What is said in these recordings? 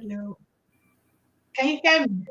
Hello. Can you hear me?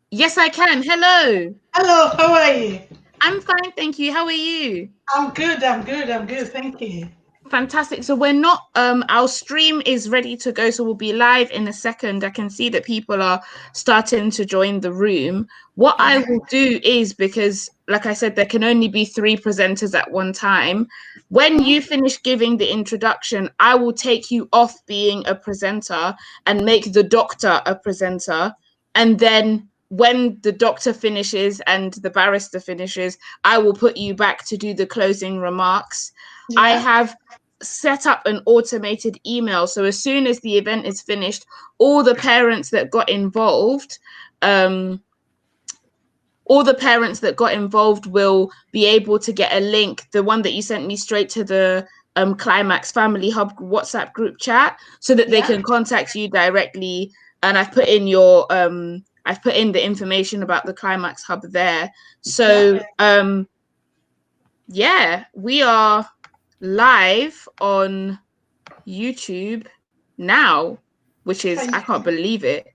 Yes, I can. Hello. Hello, how are you? I'm fine, thank you. How are you? I'm good, I'm good, I'm good. Thank you. Fantastic. So we're not our stream is ready to go, so we'll be live in a second. I can see that people are starting to join the room. What I Yeah. will do is, because like I said, there can only be 3 presenters at one time. When Mhm. you finish giving the introduction, I will take you off being a presenter and make the doctor a presenter. And then when the doctor finishes and the barrister finishes, I will put you back to do the closing remarks. I Yeah. have set up an automated email. So as soon as the event is finished, all the parents that got involved, um, will be able to get a link, the one that you sent me, straight to the KLIMAX Family Hub WhatsApp group chat, so that they Yeah. can contact you directly. And I've put in the information about the KLIMAX Hub there. Yeah. So yeah, we are live on YouTube now, which is, I can't believe it.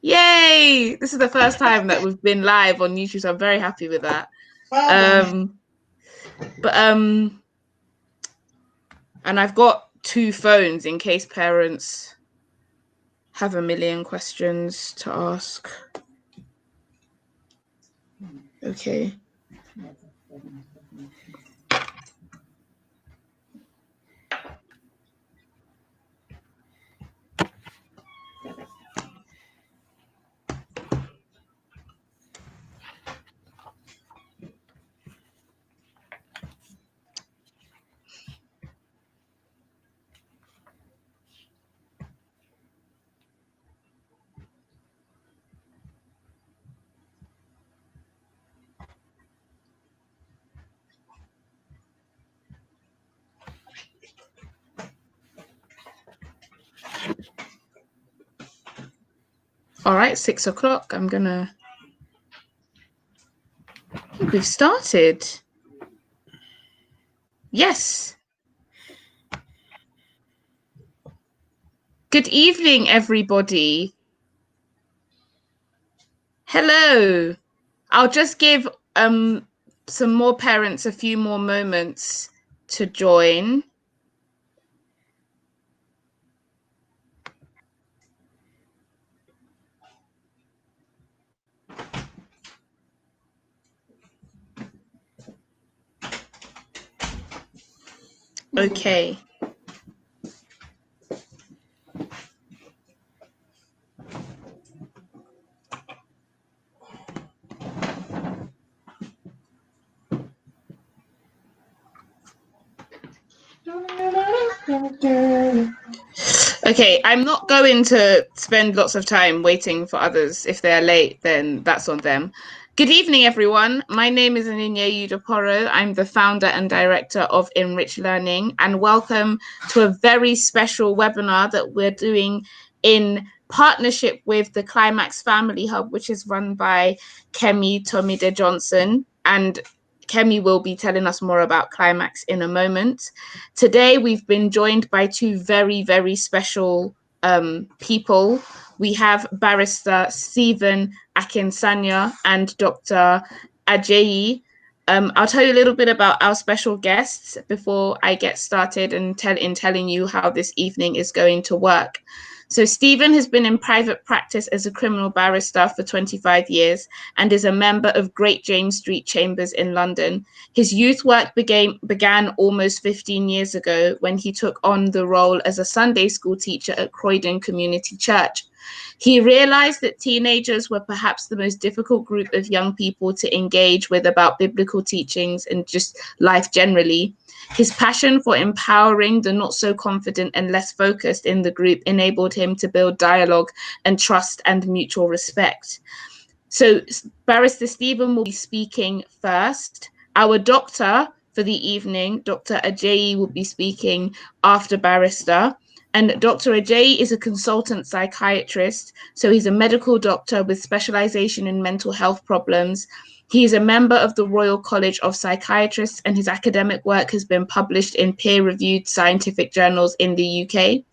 Yay! This is the first time that we've been live on YouTube, so I'm very happy with that. Well done. Um, but and I've got 2 phones in case parents have a million questions to ask. Okay. All right, 6 o'clock. We've started. Yes. Good evening, everybody. Hello. I'll just give some more parents a few more moments to join. Okay. Okay, I'm not going to spend lots of time waiting for others. If they're late, then that's on them. Good evening, everyone. My name is Aninye Udaporo. I'm the founder and director of Enrich Learning, and welcome to a very special webinar that we're doing in partnership with the KLIMAX Family Hub, which is run by Kemi Tomide Johnson. And Kemi will be telling us more about KLIMAX in a moment. Today, we've been joined by 2 very, very special people. We have Barrister Stephen Akinsanya and Dr. Ajayi. I'll tell you a little bit about our special guests before I get started and telling you how this evening is going to work. So Stephen has been in private practice as a criminal barrister for 25 years and is a member of Great James Street Chambers in London. His youth work began almost 15 years ago when he took on the role as a Sunday school teacher at Croydon Community Church. He realized that teenagers were perhaps the most difficult group of young people to engage with about biblical teachings and just life generally. His passion for empowering the not so confident and less focused in the group enabled him to build dialogue and trust and mutual respect. So Barrister Stephen will be speaking first. Our doctor for the evening, Dr. Ajayi, will be speaking after Barrister. And Dr. Ajayi is a consultant psychiatrist. So he's a medical doctor with specialization in mental health problems. He is a member of the Royal College of Psychiatrists, and his academic work has been published in peer-reviewed scientific journals in the UK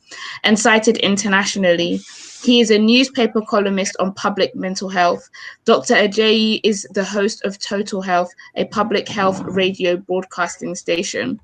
and cited internationally. He is a newspaper columnist on public mental health. Dr. Ajayi is the host of Total Health, a public health radio broadcasting station.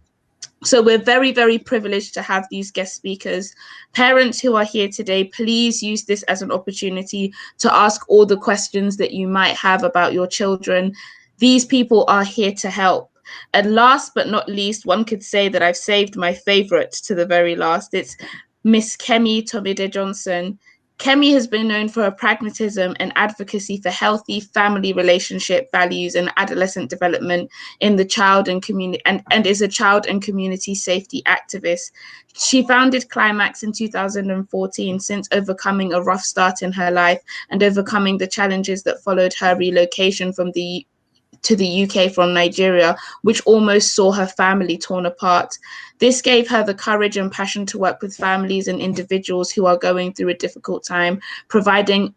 So we're very, very privileged to have these guest speakers. Parents who are here today, please use this as an opportunity to ask all the questions that you might have about your children. These people are here to help. And last but not least, one could say that I've saved my favorite to the very last. It's Miss Kemi Tomide Johnson. Kemi has been known for her pragmatism and advocacy for healthy family relationship values and adolescent development in the child and community, and is a child and community safety activist. She founded KLIMAX in 2014 since overcoming a rough start in her life and overcoming the challenges that followed her relocation to the UK from Nigeria, which almost saw her family torn apart. This gave her the courage and passion to work with families and individuals who are going through a difficult time, providing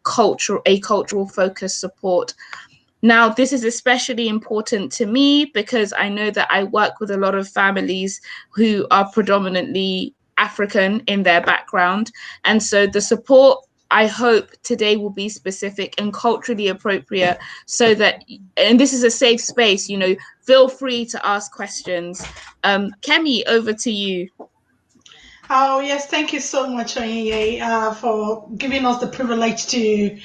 a cultural focused support. Now, this is especially important to me because I know that I work with a lot of families who are predominantly African in their background. And so the support, I hope today will be specific and culturally appropriate so that, and this is a safe space, feel free to ask questions. Kemi, over to you. Oh, yes. Thank you so much, Onyinye, for giving us the privilege to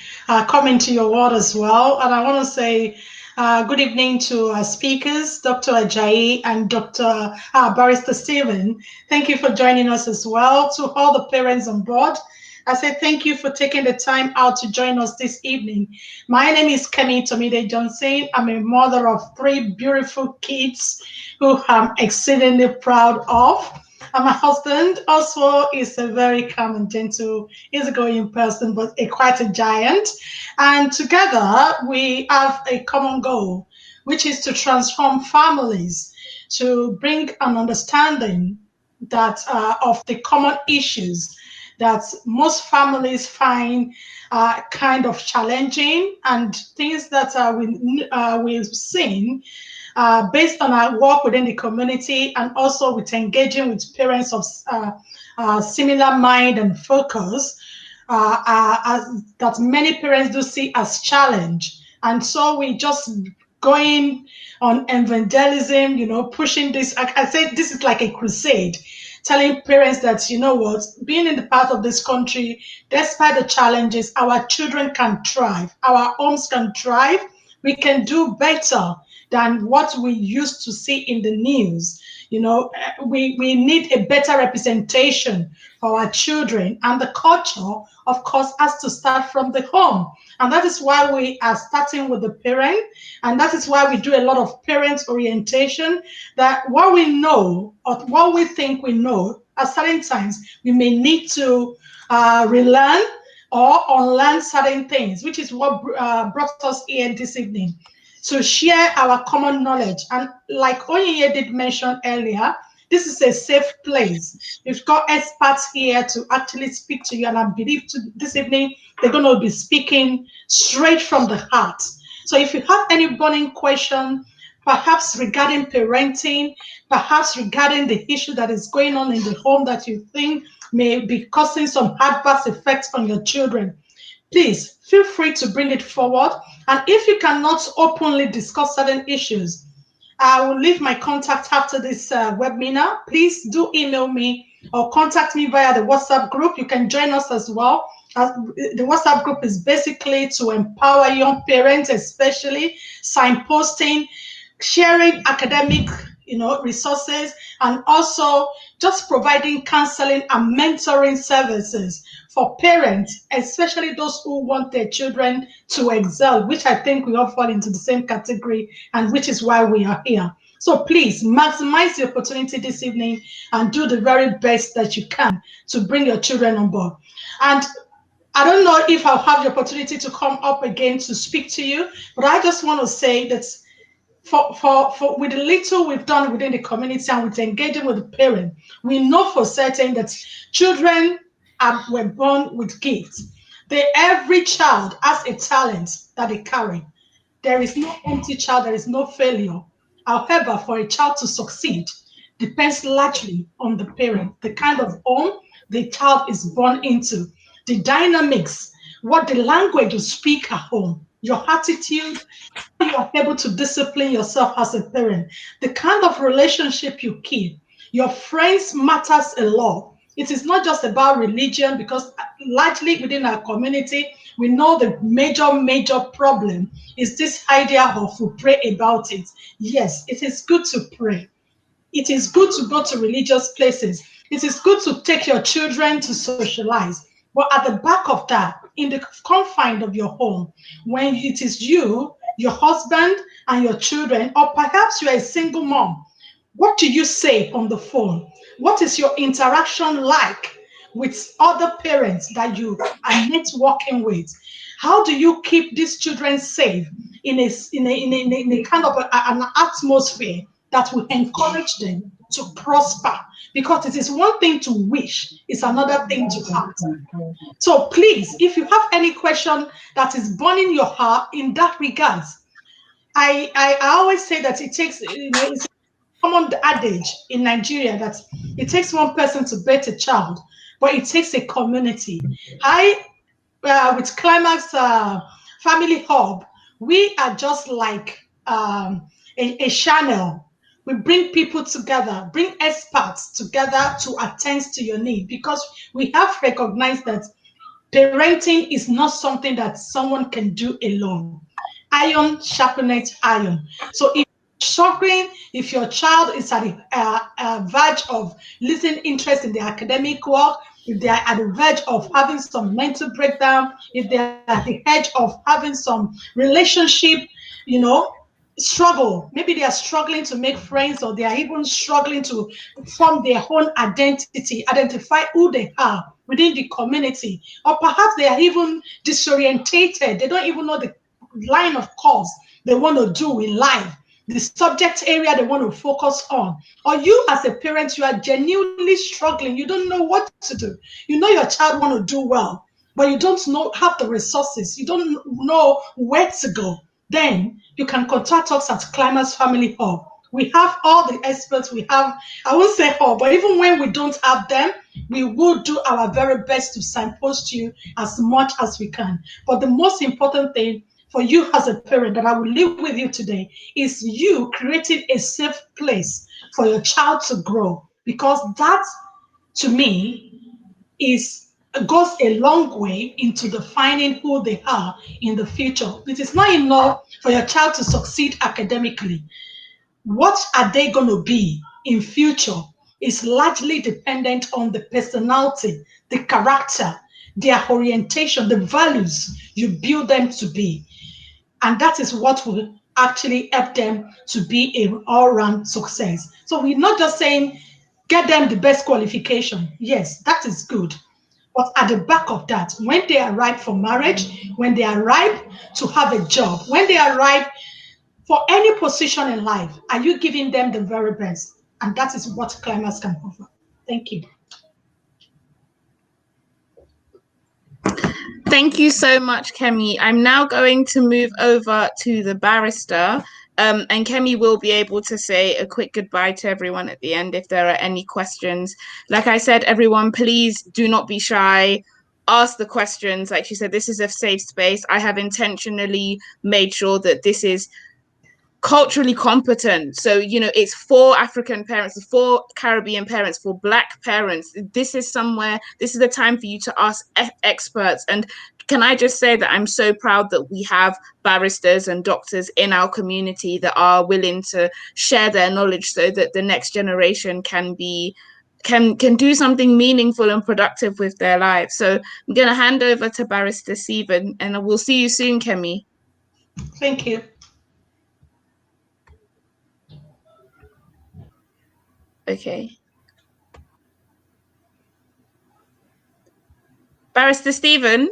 come into your world as well. And I want to say good evening to our speakers, Dr. Ajayi and Dr. Barrister Stephen. Thank you for joining us as well. To all the parents on board, I say thank you for taking the time out to join us this evening. My name is Kemi Tomide Johnson. I'm a mother of 3 beautiful kids who I'm exceedingly proud of. And my husband also is a very calm and gentle, easygoing person, but quite a giant. And together we have a common goal, which is to transform families, to bring an understanding that of the common issues that most families find kind of challenging, and things that we've seen based on our work within the community, and also with engaging with parents of similar mind and focus that many parents do see as challenge. And so we just going on evangelism, pushing this. I say this is like a crusade, telling parents that, what, being in the part of this country, despite the challenges, our children can thrive, our homes can thrive, we can do better than what we used to see in the news. We need a better representation for our children, and the culture, of course, has to start from the home. And that is why we are starting with the parent, and that is why we do a lot of parent orientation, that what we know or what we think we know, at certain times, we may need to relearn or unlearn certain things, which is what brought us here this evening, to share our common knowledge. And like Onyinye did mention earlier, this is a safe place. We've got experts here to actually speak to you, and I believe this evening they're going to be speaking straight from the heart. So if you have any burning question, perhaps regarding parenting, perhaps regarding the issue that is going on in the home that you think may be causing some adverse effects on your children, please feel free to bring it forward. And if you cannot openly discuss certain issues, I will leave my contact after this webinar. Please do email me or contact me via the WhatsApp group. You can join us as well. The WhatsApp group is basically to empower young parents, especially signposting, sharing academic resources, and also just providing counseling and mentoring services for parents, especially those who want their children to excel, which I think we all fall into the same category, and which is why we are here. So please maximize the opportunity this evening and do the very best that you can to bring your children on board. And I don't know if I'll have the opportunity to come up again to speak to you, but I just want to say that for with the little we've done within the community and with engaging with the parent, we know for certain that children were born with gifts. Every child has a talent that they carry. There is no empty child, there is no failure. However, for a child to succeed depends largely on the parent, the kind of home the child is born into, the dynamics, what the language you speak at home, your attitude, how you are able to discipline yourself as a parent, the kind of relationship you keep. Your friends matters a lot. It is not just about religion, because largely within our community, we know the major problem is this idea of we pray about it. Yes, it is good to pray. It is good to go to religious places. It is good to take your children to socialize. But at the back of that, in the confine of your home, when it is you, your husband, and your children, or perhaps you're a single mom, what do you say on the phone? What is your interaction like with other parents that you are networking with? How do you keep these children safe in a kind of an atmosphere that will encourage them to prosper? Because it is one thing to wish, it's another thing to act. So please, if you have any question that is burning your heart in that regards, I always say that it takes, it's a common adage in Nigeria that it takes one person to bear a child, but it takes a community. With KLIMAX Family Hub, we are just like a channel. We bring people together, bring experts together to attend to your need, because we have recognized that parenting is not something that someone can do alone. Iron sharpeneth iron. So if you're struggling, if your child is at the verge of losing interest in the academic work, if they are at the verge of having some mental breakdown, if they are at the edge of having some relationship, struggle. Maybe they are struggling to make friends, or they are even struggling to form their own identity, identify who they are within the community, or perhaps they are even disorientated. They don't even know the line of course they want to do in life, the subject area they want to focus on. Or you as a parent, you are genuinely struggling. You don't know what to do. You know your child want to do well, but you don't have the resources. You don't know where to go. Then you can contact us at KLIMAX Family Hub. We have all the experts. We have, I won't say all, but even when we don't have them, we will do our very best to signpost you as much as we can. But the most important thing for you as a parent that I will leave with you today is you creating a safe place for your child to grow, because that, to me, goes a long way into defining who they are in the future. It is not enough for your child to succeed academically. What are they going to be in future is largely dependent on the personality, the character, their orientation, the values you build them to be. And that is what will actually help them to be an all-round success. So we're not just saying get them the best qualification. Yes, that is good. But at the back of that, when they are ripe for marriage, when they are ripe to have a job, when they are ripe for any position in life, are you giving them the very best? And that is what KLIMAX can offer. Thank you. Thank you so much, Kemi. I'm now going to move over to the barrister, and Kemi will be able to say a quick goodbye to everyone at the end if there are any questions. Like I said, everyone, please do not be shy. Ask the questions. Like she said, this is a safe space. I have intentionally made sure that this is culturally competent. So, it's for African parents, for Caribbean parents, for Black parents. This is the time for you to ask experts. And can I just say that I'm so proud that we have barristers and doctors in our community that are willing to share their knowledge so that the next generation can do something meaningful and productive with their lives. So I'm going to hand over to Barrister Stephen, and we'll see you soon, Kemi. Thank you. Okay. Barrister Stephen?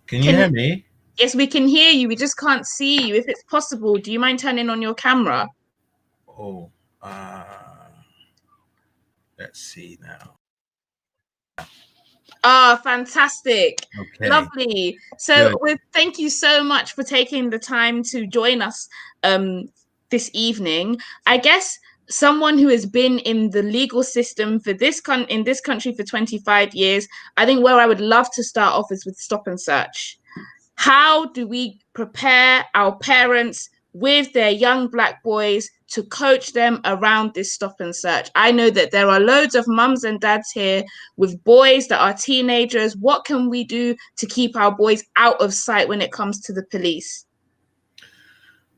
Can you hear me? Yes, we can hear you. We just can't see you. If it's possible, do you mind turning on your camera? Oh, let's see now. Ah, fantastic. Okay. Lovely. So thank you so much for taking the time to join us this evening. I guess someone who has been in the legal system for in this country for 25 years, I think where I would love to start off is with stop and search. How do we prepare our parents with their young Black boys to coach them around this stop and search? I know that there are loads of mums and dads here with boys that are teenagers. What can we do to keep our boys out of sight when it comes to the police?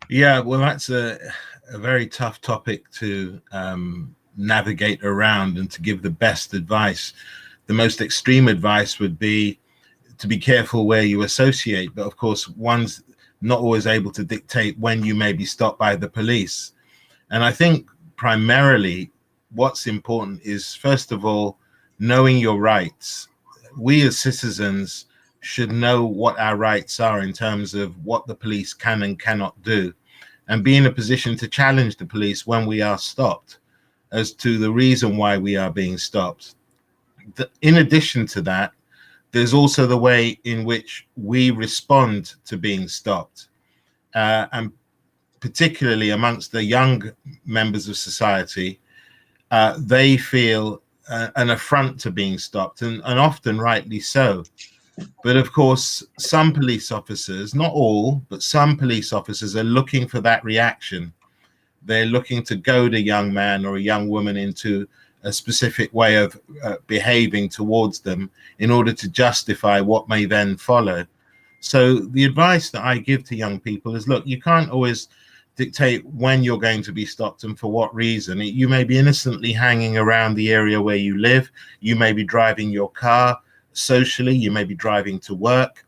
Yeah, well, that's a very tough topic to navigate around and to give the best advice. The most extreme advice would be to be careful where you associate, but of course, one's not always able to dictate when you may be stopped by the police. And I think primarily what's important is, first of all, knowing your rights. We as citizens should know what our rights are in terms of what the police can and cannot do, and be in a position to challenge the police when we are stopped as to the reason why we are being stopped. In addition to that, there's also the way in which we respond to being stopped, and particularly amongst the young members of society, they feel an affront to being stopped, and often rightly so. But of course, some police officers, not all, but some police officers are looking for that reaction. They're looking to goad a young man or a young woman into a specific way of behaving towards them in order to justify what may then follow. So the advice that I give to young people is, look, you can't always dictate when you're going to be stopped and for what reason. You may be innocently hanging around the area where you live. You may be driving your car socially. You may be driving to work.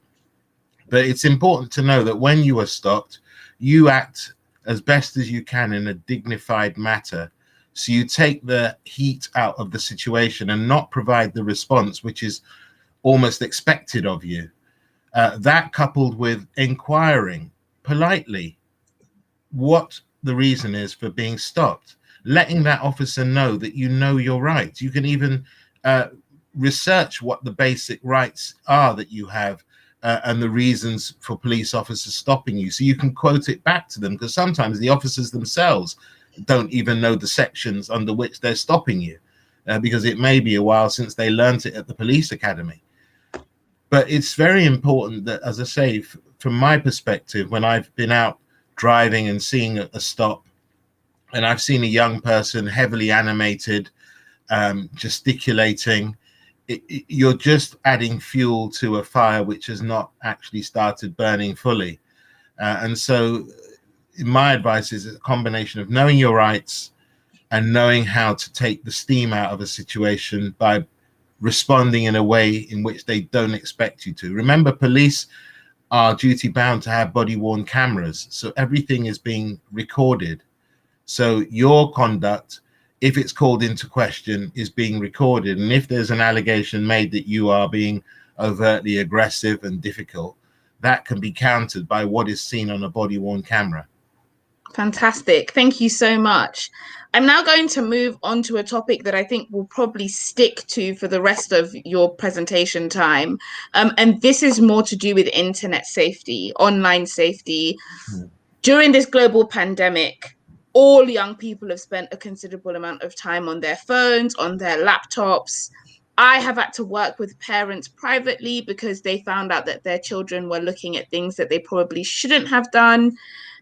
But it's important to know that when you are stopped, you act as best as you can in a dignified manner. So you take the heat out of the situation and not provide the response which is almost expected of you. That coupled with inquiring politely what the reason is for being stopped, letting that officer know that you know your rights. You can even research what the basic rights are that you have, and the reasons for police officers stopping you, so you can quote it back to them, because sometimes the officers themselves don't even know the sections under which they're stopping you, because it may be a while since they learnt it at the police academy. But it's very important that, as I say, from my perspective, when I've been out driving and seeing a stop, and I've seen a young person heavily animated, gesticulating, you're just adding fuel to a fire which has not actually started burning fully. And so my advice is a combination of knowing your rights and knowing how to take the steam out of a situation by responding in a way in which they don't expect you to. Remember, police are duty bound to have body worn cameras, so everything is being recorded. So your conduct, if it's called into question, is being recorded. And if there's an allegation made that you are being overtly aggressive and difficult, that can be countered by what is seen on a body worn camera. Fantastic. Thank you so much. I'm now going to move on to a topic that I think will probably stick to for the rest of your presentation time. And this is more to do with internet safety, online safety. During this global pandemic, all young people have spent a considerable amount of time on their phones, on their laptops. I have had to work with parents privately because they found out that their children were looking at things that they probably shouldn't have done.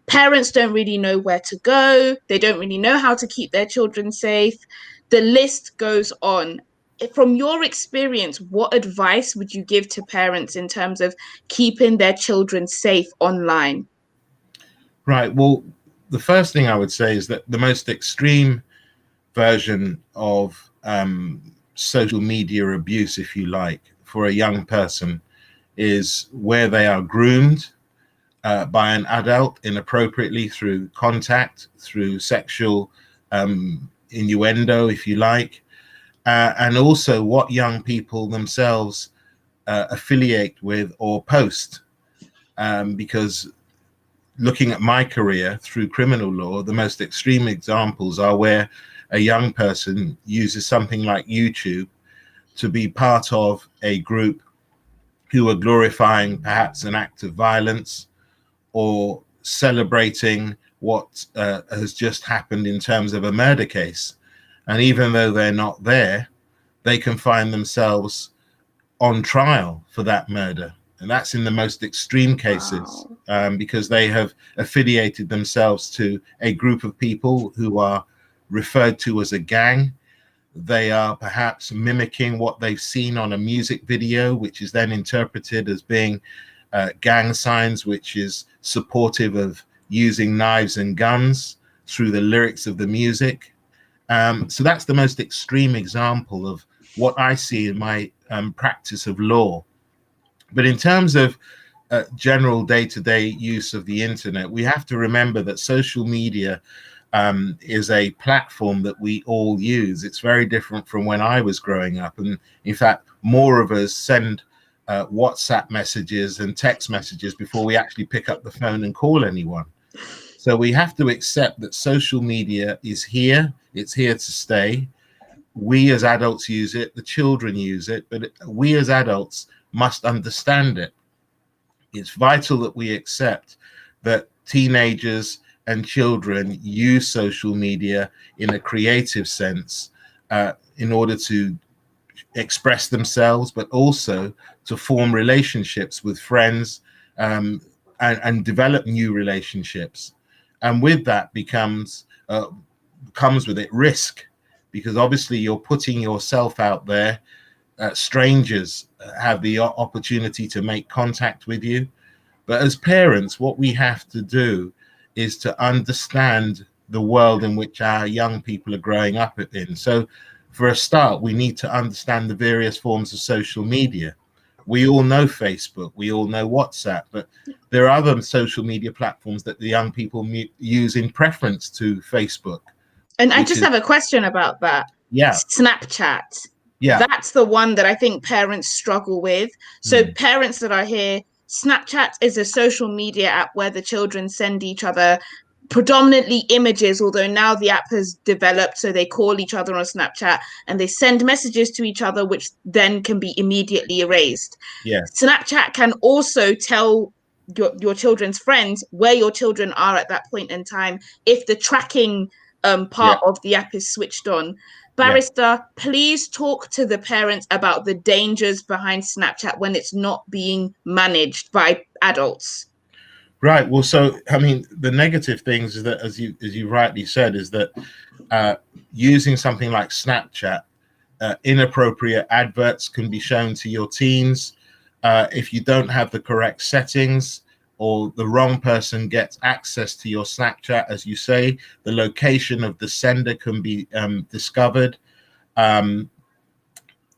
Parents don't really know where to go. They don't really know how to keep their children safe. The list goes on. From your experience, what advice would you give to parents in terms of keeping their children safe online? Right. Well, the first thing I would say is that the most extreme version of social media abuse, if you like, for a young person is where they are groomed by an adult inappropriately through contact, through sexual innuendo, if you like, and also what young people themselves affiliate with or post. Because looking at my career through criminal law, the most extreme examples are where a young person uses something like YouTube to be part of a group who are glorifying perhaps an act of violence or celebrating what has just happened in terms of a murder case. And even though they're not there, they can find themselves on trial for that murder. And that's in the most extreme cases. Wow. Because they have affiliated themselves to a group of people who are referred to as a gang. They are perhaps mimicking what they've seen on a music video, which is then interpreted as being gang signs, which is supportive of using knives and guns through the lyrics of the music. So that's the most extreme example of what I see in my practice of law. But in terms of general day-to-day use of the internet, we have to remember that social media is a platform that we all use. It's very different from when I was growing up. And in fact, more of us send WhatsApp messages and text messages before we actually pick up the phone and call anyone. So we have to accept that social media is here. It's here to stay. We as adults use it, the children use it, but we as adults must understand it. It's vital that we accept that teenagers and children use social media in a creative sense in order to express themselves, but also to form relationships with friends and develop new relationships. And with that comes with it risk, because obviously you're putting yourself out there. Strangers have the opportunity to make contact with you. But as parents, what we have to do is to understand the world in which our young people are growing up in. So for a start, we need to understand the various forms of social media. We all know Facebook, we all know WhatsApp, but there are other social media platforms that the young people use in preference to Facebook. And I just have a question about that. Yeah. Snapchat. Yeah. That's the one that I think parents struggle with. So parents that are here, Snapchat is a social media app where the children send each other predominantly images, although now the app has developed so they call each other on Snapchat and they send messages to each other, which then can be immediately erased. Yeah. Snapchat can also tell your children's friends where your children are at that point in time if the tracking part of the app is switched on. Barrister, please talk to the parents about the dangers behind Snapchat when it's not being managed by adults. Right. Well, so I mean, the negative things is that, as you rightly said, is that using something like Snapchat, inappropriate adverts can be shown to your teens. If you don't have the correct settings, or the wrong person gets access to your Snapchat, as you say, the location of the sender can be discovered.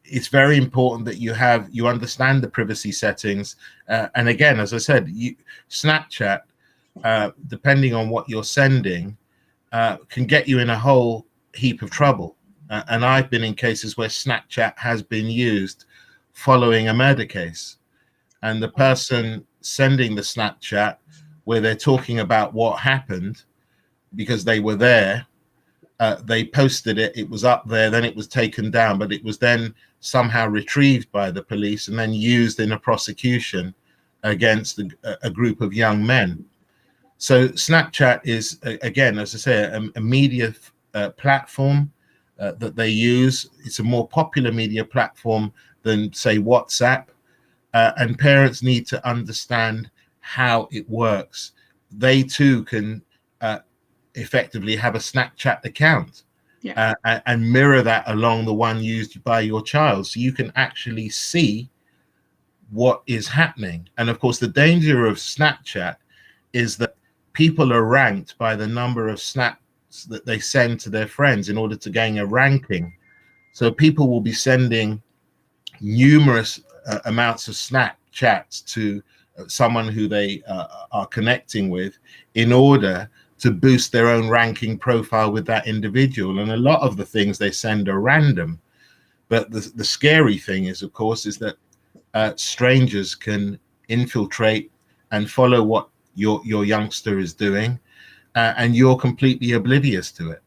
It's very important that you understand the privacy settings. And again, as I said, Snapchat, depending on what you're sending, can get you in a whole heap of trouble. And I've been in cases where Snapchat has been used following a murder case. And the person sending the Snapchat where they're talking about what happened, because they were there, they posted it, it was up there, then it was taken down, but it was then somehow retrieved by the police and then used in a prosecution against a group of young men. So Snapchat is, again, as I say, a media platform that they use. It's a more popular media platform than, say, WhatsApp. And parents need to understand how it works. They too can effectively have a Snapchat account and mirror that along the one used by your child, so you can actually see what is happening. And of course, the danger of Snapchat is that people are ranked by the number of snaps that they send to their friends in order to gain a ranking. So people will be sending numerous amounts of Snapchats to someone who they are connecting with in order to boost their own ranking profile with that individual. And a lot of the things they send are random. But the scary thing is, of course, is that strangers can infiltrate and follow what your youngster is doing, and you're completely oblivious to it.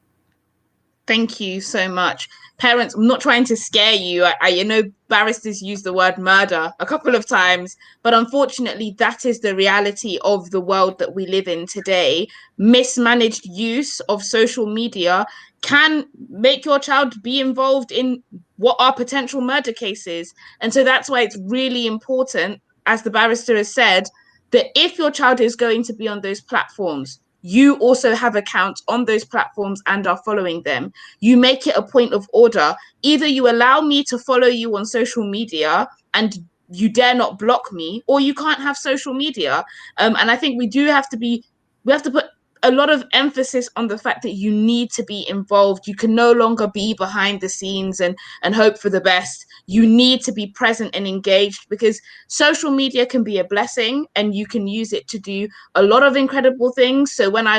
Thank you so much. Parents, I'm not trying to scare you. I know barristers use the word murder a couple of times, but unfortunately, that is the reality of the world that we live in today. Mismanaged use of social media can make your child be involved in what are potential murder cases. And so that's why it's really important, as the barrister has said, that if your child is going to be on those platforms, you also have accounts on those platforms and are following them. You make it a point of order. Either you allow me to follow you on social media and you dare not block me, or you can't have social media. And I think we have to put a lot of emphasis on the fact that you need to be involved. You can no longer be behind the scenes and hope for the best. You need to be present and engaged, because social media can be a blessing and you can use it to do a lot of incredible things. So when I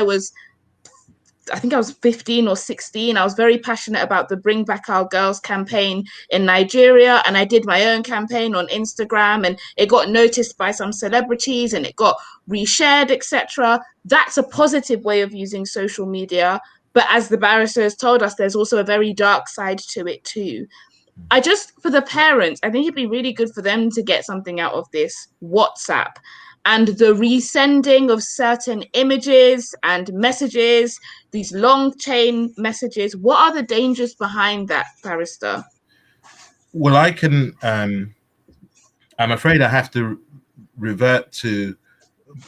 think I was 15 or 16, I was very passionate about the Bring Back Our Girls campaign in Nigeria. And I did my own campaign on Instagram, and it got noticed by some celebrities and it got reshared, etc. That's a positive way of using social media. But as the barrister has told us, there's also a very dark side to it too. For the parents, I think it'd be really good for them to get something out of this WhatsApp and the resending of certain images and messages, these long chain messages. What are the dangers behind that, barrister? Well, I'm afraid I have to revert to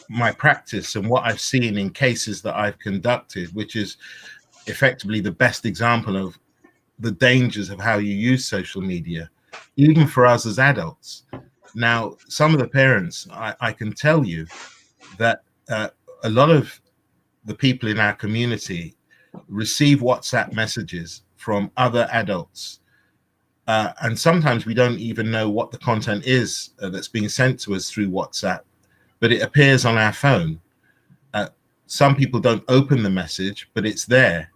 my practice and what I've seen in cases that I've conducted, which is effectively the best example of the dangers of how you use social media, even for us as adults. Now, some of the parents, I can tell you that a lot of the people in our community receive WhatsApp messages from other adults. And sometimes we don't even know what the content is that's being sent to us through WhatsApp, but it appears on our phone. Some people don't open the message, but it's there.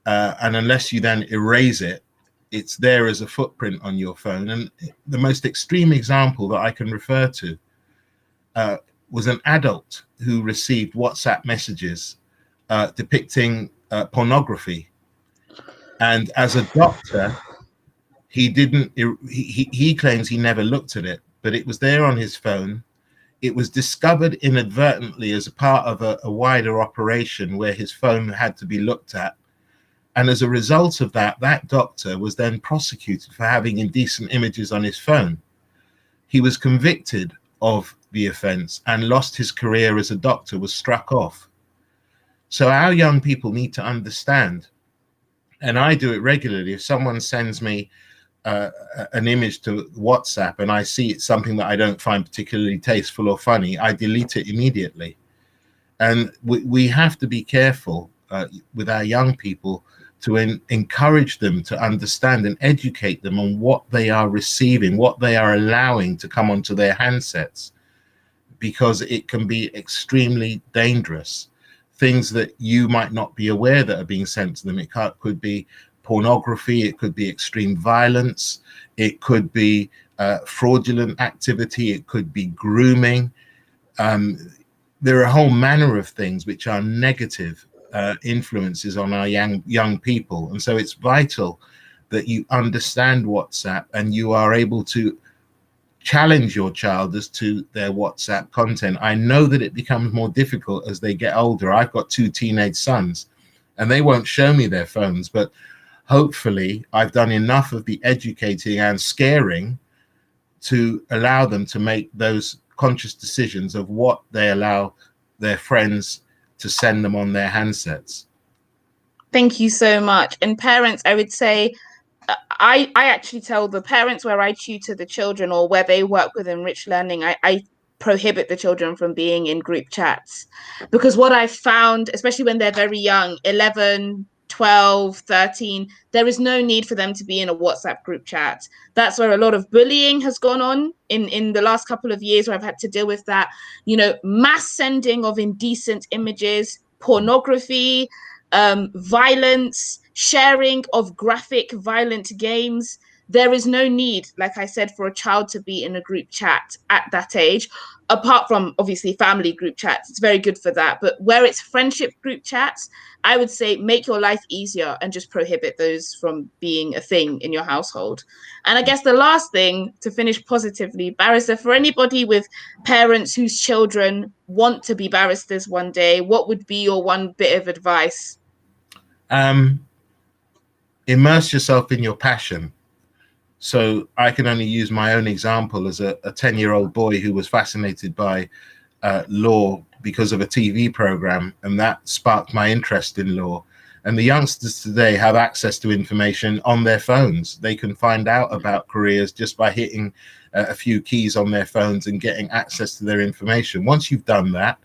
And unless you then erase it, it's there as a footprint on your phone. And the most extreme example that I can refer to was an adult who received WhatsApp messages depicting pornography. And as a doctor, he claims he never looked at it, but it was there on his phone. It was discovered inadvertently as a part of a wider operation where his phone had to be looked at. And as a result of that, that doctor was then prosecuted for having indecent images on his phone. He was convicted of the offense and lost his career as a doctor, was struck off. So our young people need to understand, and I do it regularly. If someone sends me an image to WhatsApp and I see it's something that I don't find particularly tasteful or funny, I delete it immediately. And we have to be careful with our young people to encourage them to understand and educate them on what they are receiving, what they are allowing to come onto their handsets, because it can be extremely dangerous. Things that you might not be aware that are being sent to them. It could be pornography, it could be extreme violence, it could be fraudulent activity, it could be grooming. There are a whole manner of things which are negative influences on our young people. And so it's vital that you understand WhatsApp and you are able to challenge your child as to their WhatsApp content. I know that it becomes more difficult as they get older. I've got 2 teenage sons and they won't show me their phones, but hopefully I've done enough of the educating and scaring to allow them to make those conscious decisions of what they allow their friends to send them on their handsets. Thank you so much. And parents, I would say, I actually tell the parents where I tutor the children or where they work with Enrich Learning, I prohibit the children from being in group chats, because what I've found, especially when they're very young, 11, 12, 13, there is no need for them to be in a WhatsApp group chat. That's where a lot of bullying has gone on in the last couple of years, where I've had to deal with that, mass sending of indecent images, pornography, violence, sharing of graphic violent games. there is no need, like I said, for a child to be in a group chat at that age, apart from obviously family group chats. It's very good for that. But where it's friendship group chats, I would say make your life easier and just prohibit those from being a thing in your household. And I guess the last thing to finish positively, barrister, for anybody with parents whose children want to be barristers one day, what would be your one bit of advice? Immerse yourself in your passion. So I can only use my own example as a 10-year-old boy who was fascinated by law because of a TV program, and that sparked my interest in law. And the youngsters today have access to information on their phones. They can find out about careers just by hitting a few keys on their phones and getting access to their information. Once you've done that,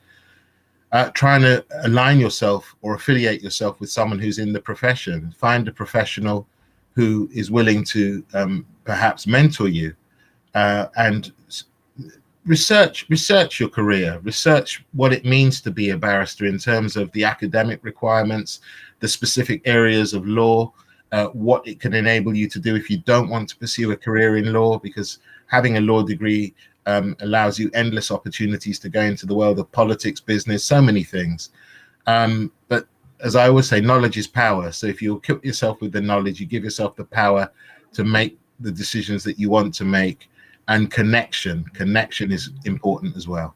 trying to align yourself or affiliate yourself with someone who's in the profession. Find a professional who is willing to perhaps mentor you, and research your career, research what it means to be a barrister in terms of the academic requirements, the specific areas of law, what it can enable you to do if you don't want to pursue a career in law, because having a law degree allows you endless opportunities to go into the world of politics, business, so many things. But as I always say, knowledge is power. So if you equip yourself with the knowledge, you give yourself the power to make the decisions that you want to make. And connection is important as well.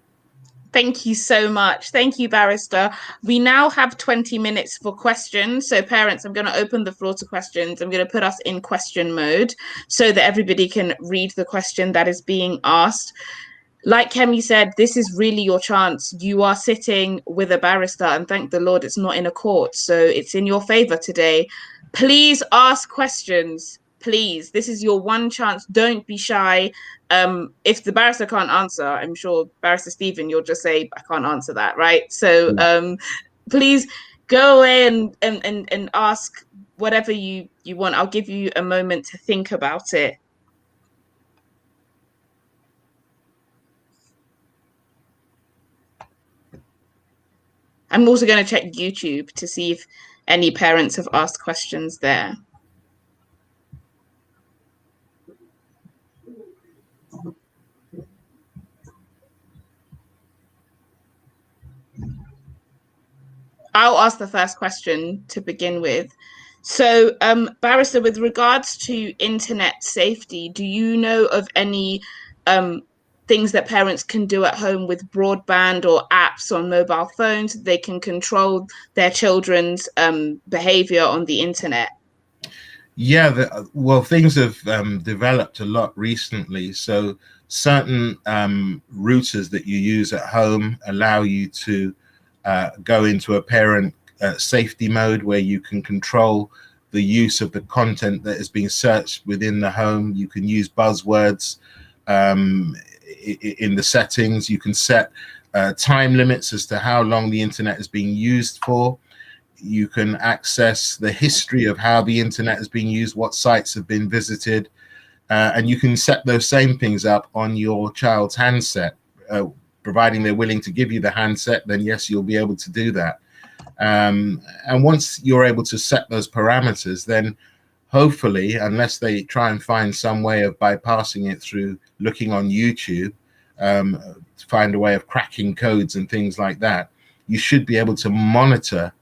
Thank you so much. Thank you, barrister. We now have 20 minutes for questions. So parents, I'm going to open the floor to questions. I'm going to put us in question mode so that everybody can read the question that is being asked. Like Kemi said, this is really your chance. You are sitting with a barrister, and thank the Lord it's not in a court. So it's in your favor today. Please ask questions. Please, this is your one chance. Don't be shy. If the barrister can't answer, I'm sure Barrister Stephen, you'll just say, I can't answer that, right? So please go away and ask whatever you want. I'll give you a moment to think about it. I'm also going to check YouTube to see if any parents have asked questions there. I'll ask the first question to begin with. So, barrister, with regards to internet safety, do you know of any things that parents can do at home with broadband or apps on mobile phones? They can control their children's behavior on the internet. Yeah, well, things have developed a lot recently. So certain routers that you use at home allow you to go into a parent safety mode where you can control the use of the content that is being searched within the home. You can use buzzwords in the settings. You can set time limits as to how long the internet is being used for. You can access the history of how the internet is being used, what sites have been visited, and you can set those same things up on your child's handset. Providing they're willing to give you the handset, then yes, you'll be able to do that. And once you're able to set those parameters, then hopefully, unless they try and find some way of bypassing it through looking on YouTube, to find a way of cracking codes and things like that, you should be able to monitor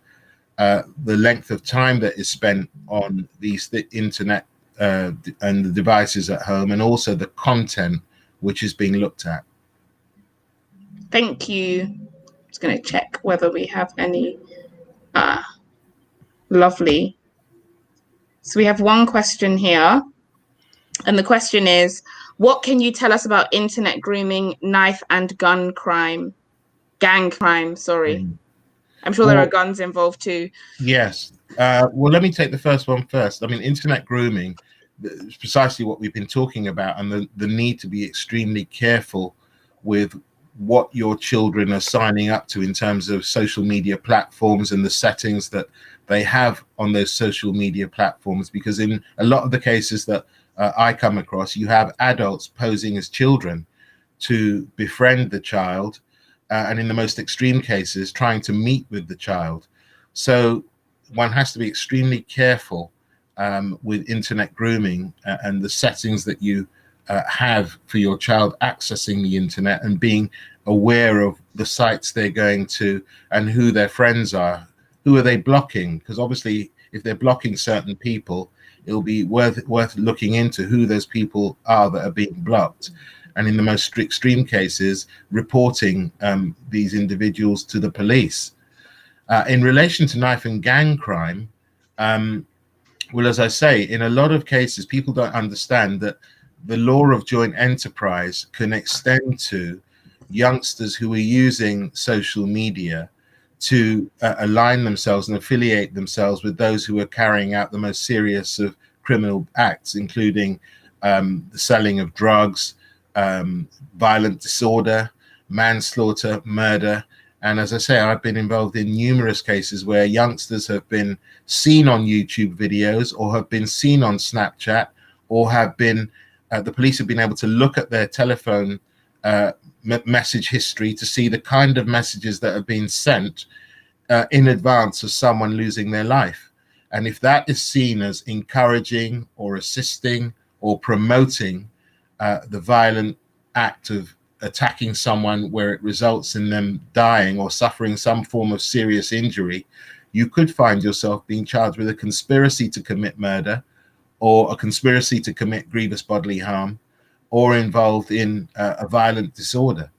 the length of time that is spent on the internet and the devices at home, and also the content which is being looked at. Thank you. I'm just going to check whether we have any. Lovely. So we have one question here. And the question is, what can you tell us about internet grooming, knife and gun crime? Gang crime, sorry. I'm sure there are guns involved too. Yes. Well, let me take the first one first. I mean, internet grooming is precisely what we've been talking about, and the need to be extremely careful with what your children are signing up to in terms of social media platforms and the settings that they have on those social media platforms, because in a lot of the cases that I come across, you have adults posing as children to befriend the child, and in the most extreme cases, trying to meet with the child. So one has to be extremely careful with internet grooming and the settings that you have for your child accessing the internet, and being aware of the sites they're going to and who their friends are. Who are they blocking? Because obviously if they're blocking certain people, it'll be worth looking into who those people are that are being blocked, and in the most extreme cases, reporting these individuals to the police. In relation to knife and gang crime, well, as I say, in a lot of cases, people don't understand that the law of joint enterprise can extend to youngsters who are using social media to align themselves and affiliate themselves with those who are carrying out the most serious of criminal acts, including the selling of drugs, violent disorder, manslaughter, murder. And as I say, I've been involved in numerous cases where youngsters have been seen on YouTube videos, or have been seen on Snapchat, or have been, the police have been able to look at their telephone message history to see the kind of messages that have been sent in advance of someone losing their life. And if that is seen as encouraging or assisting or promoting the violent act of attacking someone where it results in them dying or suffering some form of serious injury, you could find yourself being charged with a conspiracy to commit murder, or a conspiracy to commit grievous bodily harm, or involved in a violent disorder,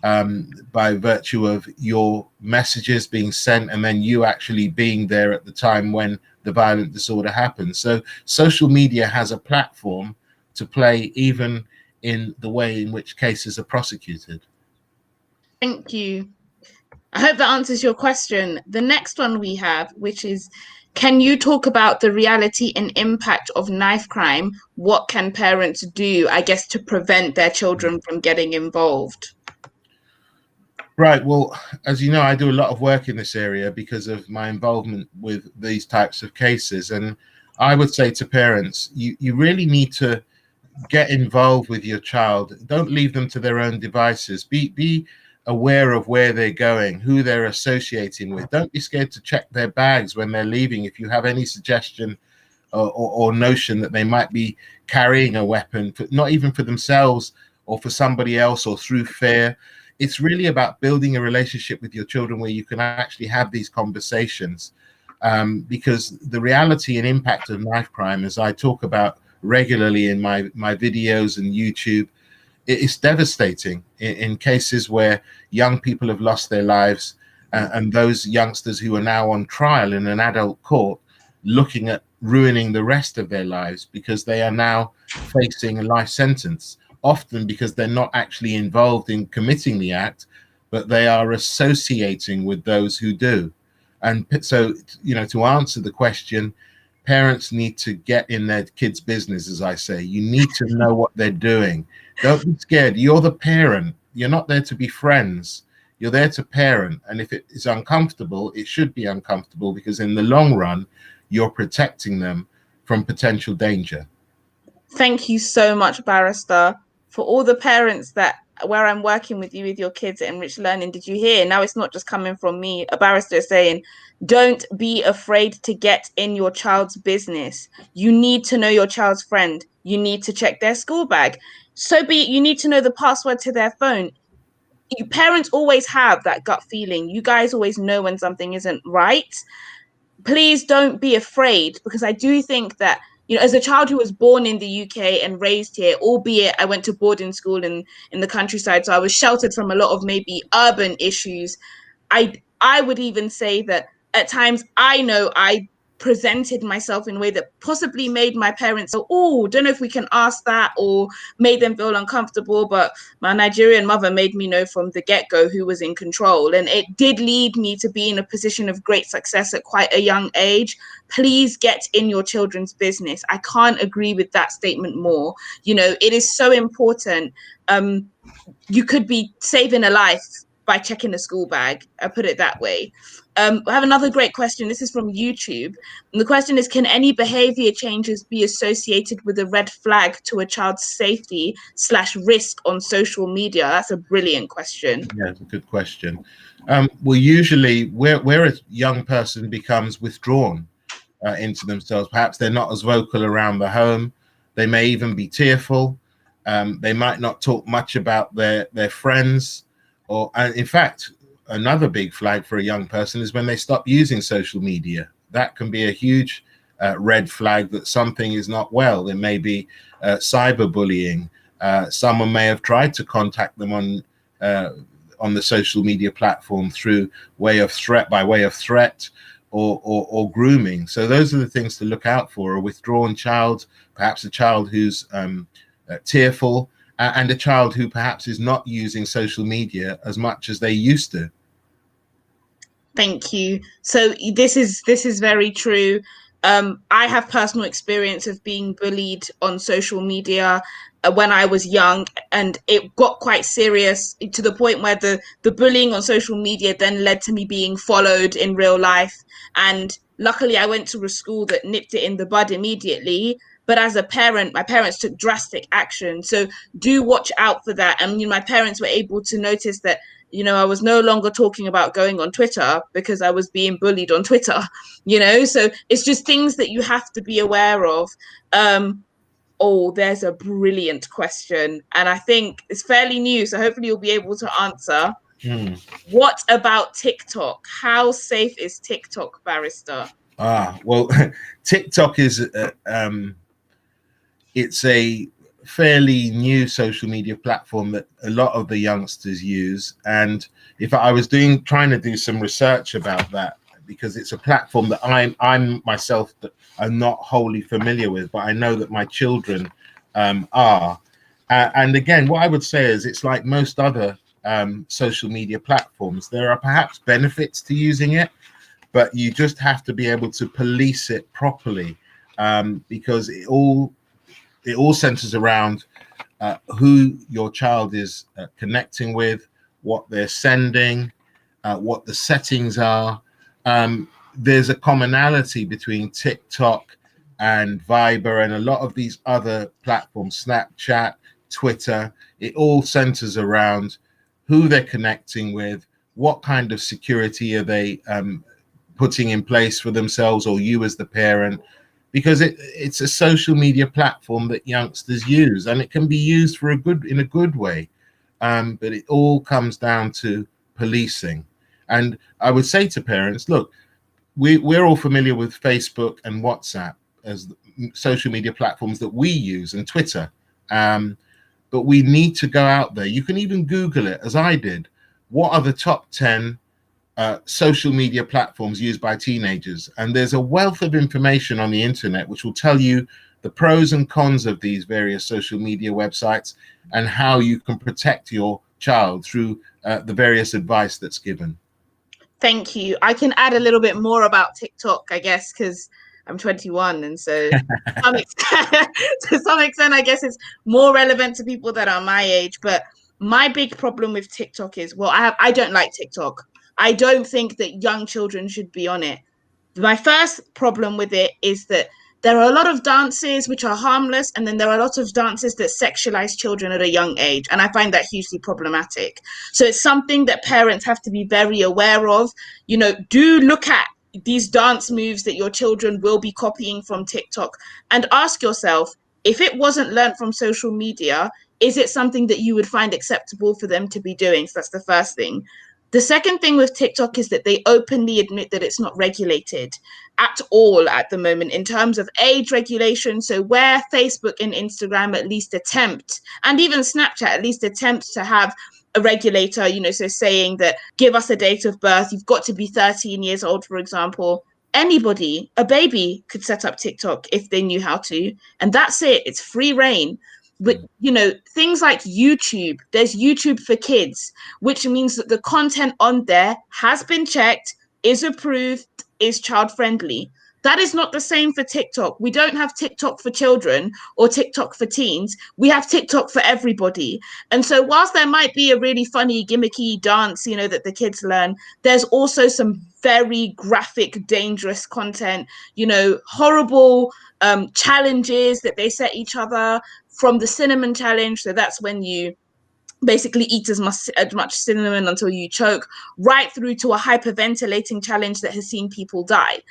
by virtue of your messages being sent and then you actually being there at the time when the violent disorder happens. So social media has a platform to play even in the way in which cases are prosecuted. Thank you. I hope that answers your question. The next one we have, which is, can you talk about the reality and impact of knife crime? What can parents do, I guess, to prevent their children from getting involved? Right. Well, as you know, I do a lot of work in this area because of my involvement with these types of cases. And I would say to parents, you really need to get involved with your child. Don't leave them to their own devices. Be aware of where they're going, who they're associating with. Don't be scared to check their bags when they're leaving if you have any suggestion or notion that they might be carrying a weapon, not even for themselves or for somebody else, or through fear. It's really about building a relationship with your children where you can actually have these conversations, because the reality and impact of knife crime, as I talk about regularly in my videos and YouTube, it's devastating in cases where young people have lost their lives, and those youngsters who are now on trial in an adult court looking at ruining the rest of their lives because they are now facing a life sentence, often because they're not actually involved in committing the act, but they are associating with those who do. And so, you know, to answer the question, parents need to get in their kids' business, as I say. You need to know what they're doing. Don't be scared. You're the parent. You're not there to be friends. You're there to parent. And if it is uncomfortable, it should be uncomfortable, because in the long run, you're protecting them from potential danger. Thank you so much, Barrister. For all the parents that where I'm working with you with your kids at Enrich Learning, did you hear? Now it's not just coming from me. A barrister is saying, don't be afraid to get in your child's business. You need to know your child's friend. You need to check their school bag. So be it, you need to know the password to their phone. You parents always have that gut feeling. You guys always know when something isn't right. Please don't be afraid, because I do think that, you know, as a child who was born in the UK and raised here, albeit I went to boarding school in the countryside, so I was sheltered from a lot of maybe urban issues, I would even say that at times I know I presented myself in a way that possibly made my parents go, oh, don't know if we can ask that, or made them feel uncomfortable. But my Nigerian mother made me know from the get-go who was in control, and it did lead me to be in a position of great success at quite a young age. Please get in your children's business. I can't agree with that statement more. You know, it is so important. You could be saving a life by checking a school bag. I put it that way. I have another great question. This is from YouTube. And the question is, can any behavior changes be associated with a red flag to a child's safety / risk on social media? That's a brilliant question. Yeah, it's a good question. Well, usually where a young person becomes withdrawn into themselves. Perhaps they're not as vocal around the home. They may even be tearful. They might not talk much about their friends. And in fact, another big flag for a young person is when they stop using social media. That can be a huge red flag that something is not well. There may be cyberbullying. Someone may have tried to contact them on the social media platform through by way of threat or grooming. So those are the things to look out for: a withdrawn child, perhaps a child who's tearful, and a child who perhaps is not using social media as much as they used to. Thank you. So this is very true. I have personal experience of being bullied on social media when I was young, and it got quite serious to the point where the bullying on social media then led to me being followed in real life. And luckily, I went to a school that nipped it in the bud immediately. But as a parent, my parents took drastic action. So do watch out for that. And my parents were able to notice that I was no longer talking about going on Twitter because I was being bullied on Twitter, so it's just things that you have to be aware of. There's a brilliant question, and I think it's fairly new, so hopefully you'll be able to answer. What about TikTok? How safe is TikTok, Barrister? Well, TikTok is it's a fairly new social media platform that a lot of the youngsters use. And if I was trying to do some research about that, because it's a platform that I'm myself that I'm not wholly familiar with, but I know that my children are. And again, what I would say is it's like most other social media platforms. There are perhaps benefits to using it, but you just have to be able to police it properly, because it all centers around who your child is connecting with, what they're sending, what the settings are. There's a commonality between TikTok and Viber and a lot of these other platforms, Snapchat, Twitter. It all centers around who they're connecting with, what kind of security are they putting in place for themselves or you as the parent, because it's a social media platform that youngsters use, and it can be used in a good way. But it all comes down to policing. And I would say to parents, look, we're all familiar with Facebook and WhatsApp as social media platforms that we use, and Twitter. But we need to go out there. You can even Google it, as I did. What are the top 10 social media platforms used by teenagers? And there's a wealth of information on the internet which will tell you the pros and cons of these various social media websites and how you can protect your child through the various advice that's given. Thank you. I can add a little bit more about TikTok, I guess, because I'm 21, and so to some extent, I guess it's more relevant to people that are my age. But my big problem with TikTok is, I don't like TikTok. I don't think that young children should be on it. My first problem with it is that there are a lot of dances which are harmless, and then there are a lot of dances that sexualize children at a young age, and I find that hugely problematic. So it's something that parents have to be very aware of. Do look at these dance moves that your children will be copying from TikTok and ask yourself, if it wasn't learned from social media, is it something that you would find acceptable for them to be doing? So that's the first thing. The second thing with TikTok is that they openly admit that it's not regulated at all at the moment in terms of age regulation. So where Facebook and Instagram at least attempt, and even Snapchat at least attempt to have a regulator, so saying that give us a date of birth, you've got to be 13 years old, for example. Anybody, a baby, could set up TikTok if they knew how to. And that's it. It's free reign. But, things like YouTube, there's YouTube for kids, which means that the content on there has been checked, is approved, is child friendly. That is not the same for TikTok. We don't have TikTok for children or TikTok for teens. We have TikTok for everybody. And so whilst there might be a really funny, gimmicky dance, that the kids learn, there's also some very graphic, dangerous content, horrible challenges that they set each other, from the cinnamon challenge. So that's when you basically eat as much cinnamon until you choke, right through to a hyperventilating challenge that has seen people die.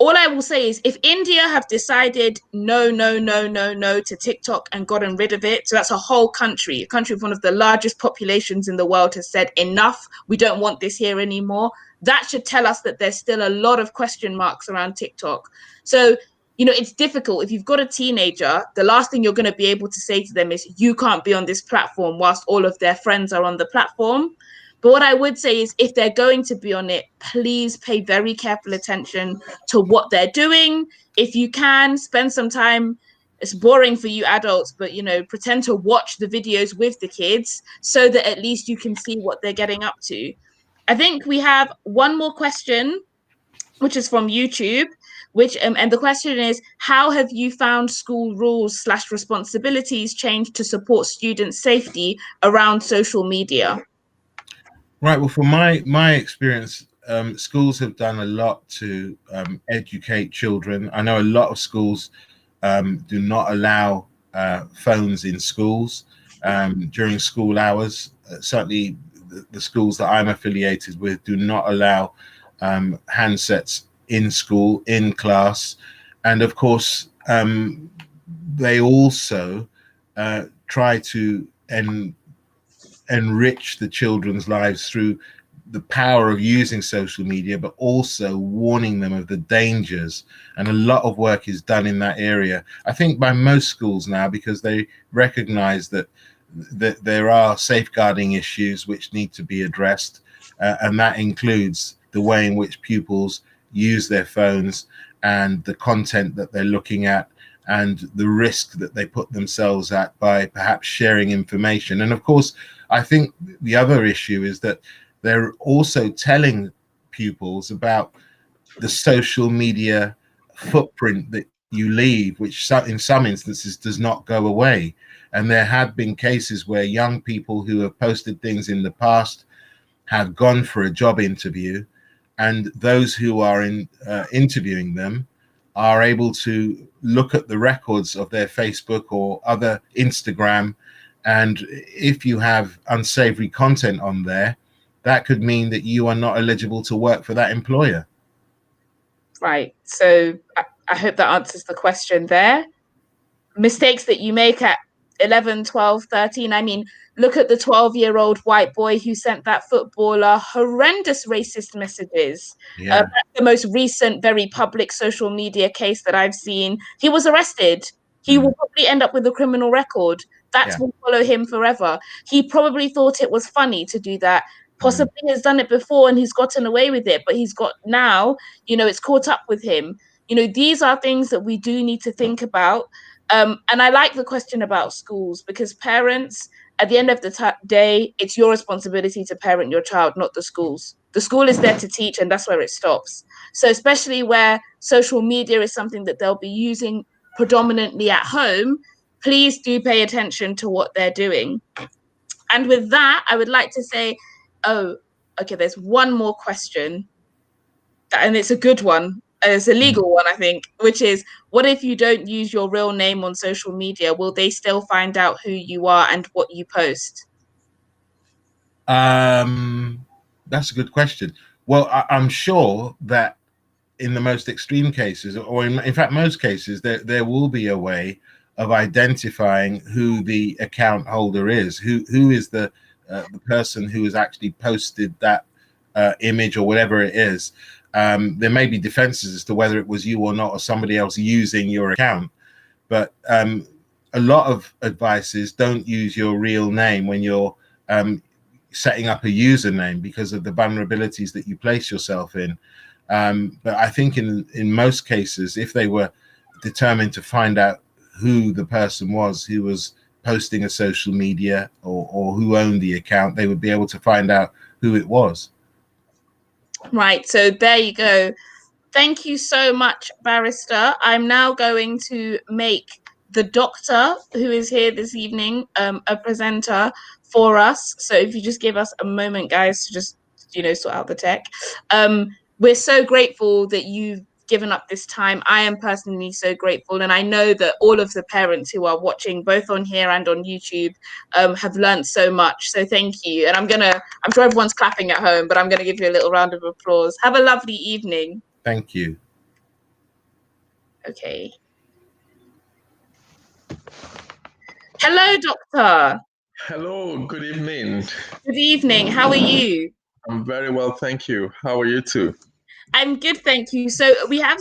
all I will say is if India have decided no to TikTok and gotten rid of it, so that's a whole country, a country with one of the largest populations in the world has said enough, we don't want this here anymore, that should tell us that there's still a lot of question marks around TikTok. So, you know, it's difficult. If you've got a teenager, the last thing you're going to be able to say to them is you can't be on this platform whilst all of their friends are on the platform. But what I would say is if they're going to be on it, please pay very careful attention to what they're doing. If you can, spend some time. It's boring for you adults, but, you know, pretend to watch the videos with the kids so that at least you can see what they're getting up to. I think we have one more question, which is from YouTube, which and the question is, how have you found school rules / responsibilities change to support student safety around social media? Right. Well, from my experience, schools have done a lot to educate children. I know a lot of schools do not allow phones in schools during school hours. Certainly, the schools that I'm affiliated with do not allow handsets in school, in class. And of course, they also try to enrich the children's lives through the power of using social media, but also warning them of the dangers. And a lot of work is done in that area, I think, by most schools now, because they recognize that there are safeguarding issues which need to be addressed. And that includes the way in which pupils use their phones and the content that they're looking at and the risk that they put themselves at by perhaps sharing information. And of course, I think the other issue is that they're also telling pupils about the social media footprint that you leave, which in some instances does not go away. And there have been cases where young people who have posted things in the past have gone for a job interview, and those who are interviewing them are able to look at the records of their Facebook or other Instagram. And if you have unsavory content on there, that could mean that you are not eligible to work for that employer. Right. So I hope that answers the question there. Mistakes that you make at 11, 12, 13. I mean, look at the 12-year-old white boy who sent that footballer horrendous racist messages. Yeah. That's the most recent, very public social media case that I've seen. He was arrested. He will probably end up with a criminal record. That will follow him forever. He probably thought it was funny to do that. Possibly has done it before and he's gotten away with it, but he's got now, you know, it's caught up with him. You know, these are things that we do need to think about. And I like the question about schools, because parents, at the end of the day, it's your responsibility to parent your child, not the schools. The school is there to teach, and that's where it stops. So especially where social media is something that they'll be using predominantly at home, please do pay attention to what they're doing. And with that, I would like to say, oh, okay, there's one more question, and it's a good one. It's a legal one, I think, which is, what if you don't use your real name on social media? Will they still find out who you are and what you post? That's a good question. Well, I'm sure that in the most extreme cases, or in fact most cases, there will be a way of identifying who the account holder is, who is the person who has actually posted that image or whatever it is. There may be defenses as to whether it was you or not, or somebody else using your account. But a lot of advice is don't use your real name when you're setting up a username, because of the vulnerabilities that you place yourself in. But I think in most cases, if they were determined to find out who the person was who was posting a social media or who owned the account, they would be able to find out who it was. Right. So there you go. Thank you so much, Barrister. I'm now going to make the doctor, who is here this evening, a presenter for us. So if you just give us a moment, guys, to just, you know, sort out the tech. We're so grateful that you've given up this time. I am personally so grateful, and I know that all of the parents who are watching both on here and on YouTube have learned so much. So thank you. And I'm sure everyone's clapping at home, but I'm gonna give you a little round of applause. Have a lovely evening. Thank you. Okay. Hello, doctor. Hello, good evening. Good evening. How are you? I'm very well, thank you. How are you too? I'm good, thank you. So we have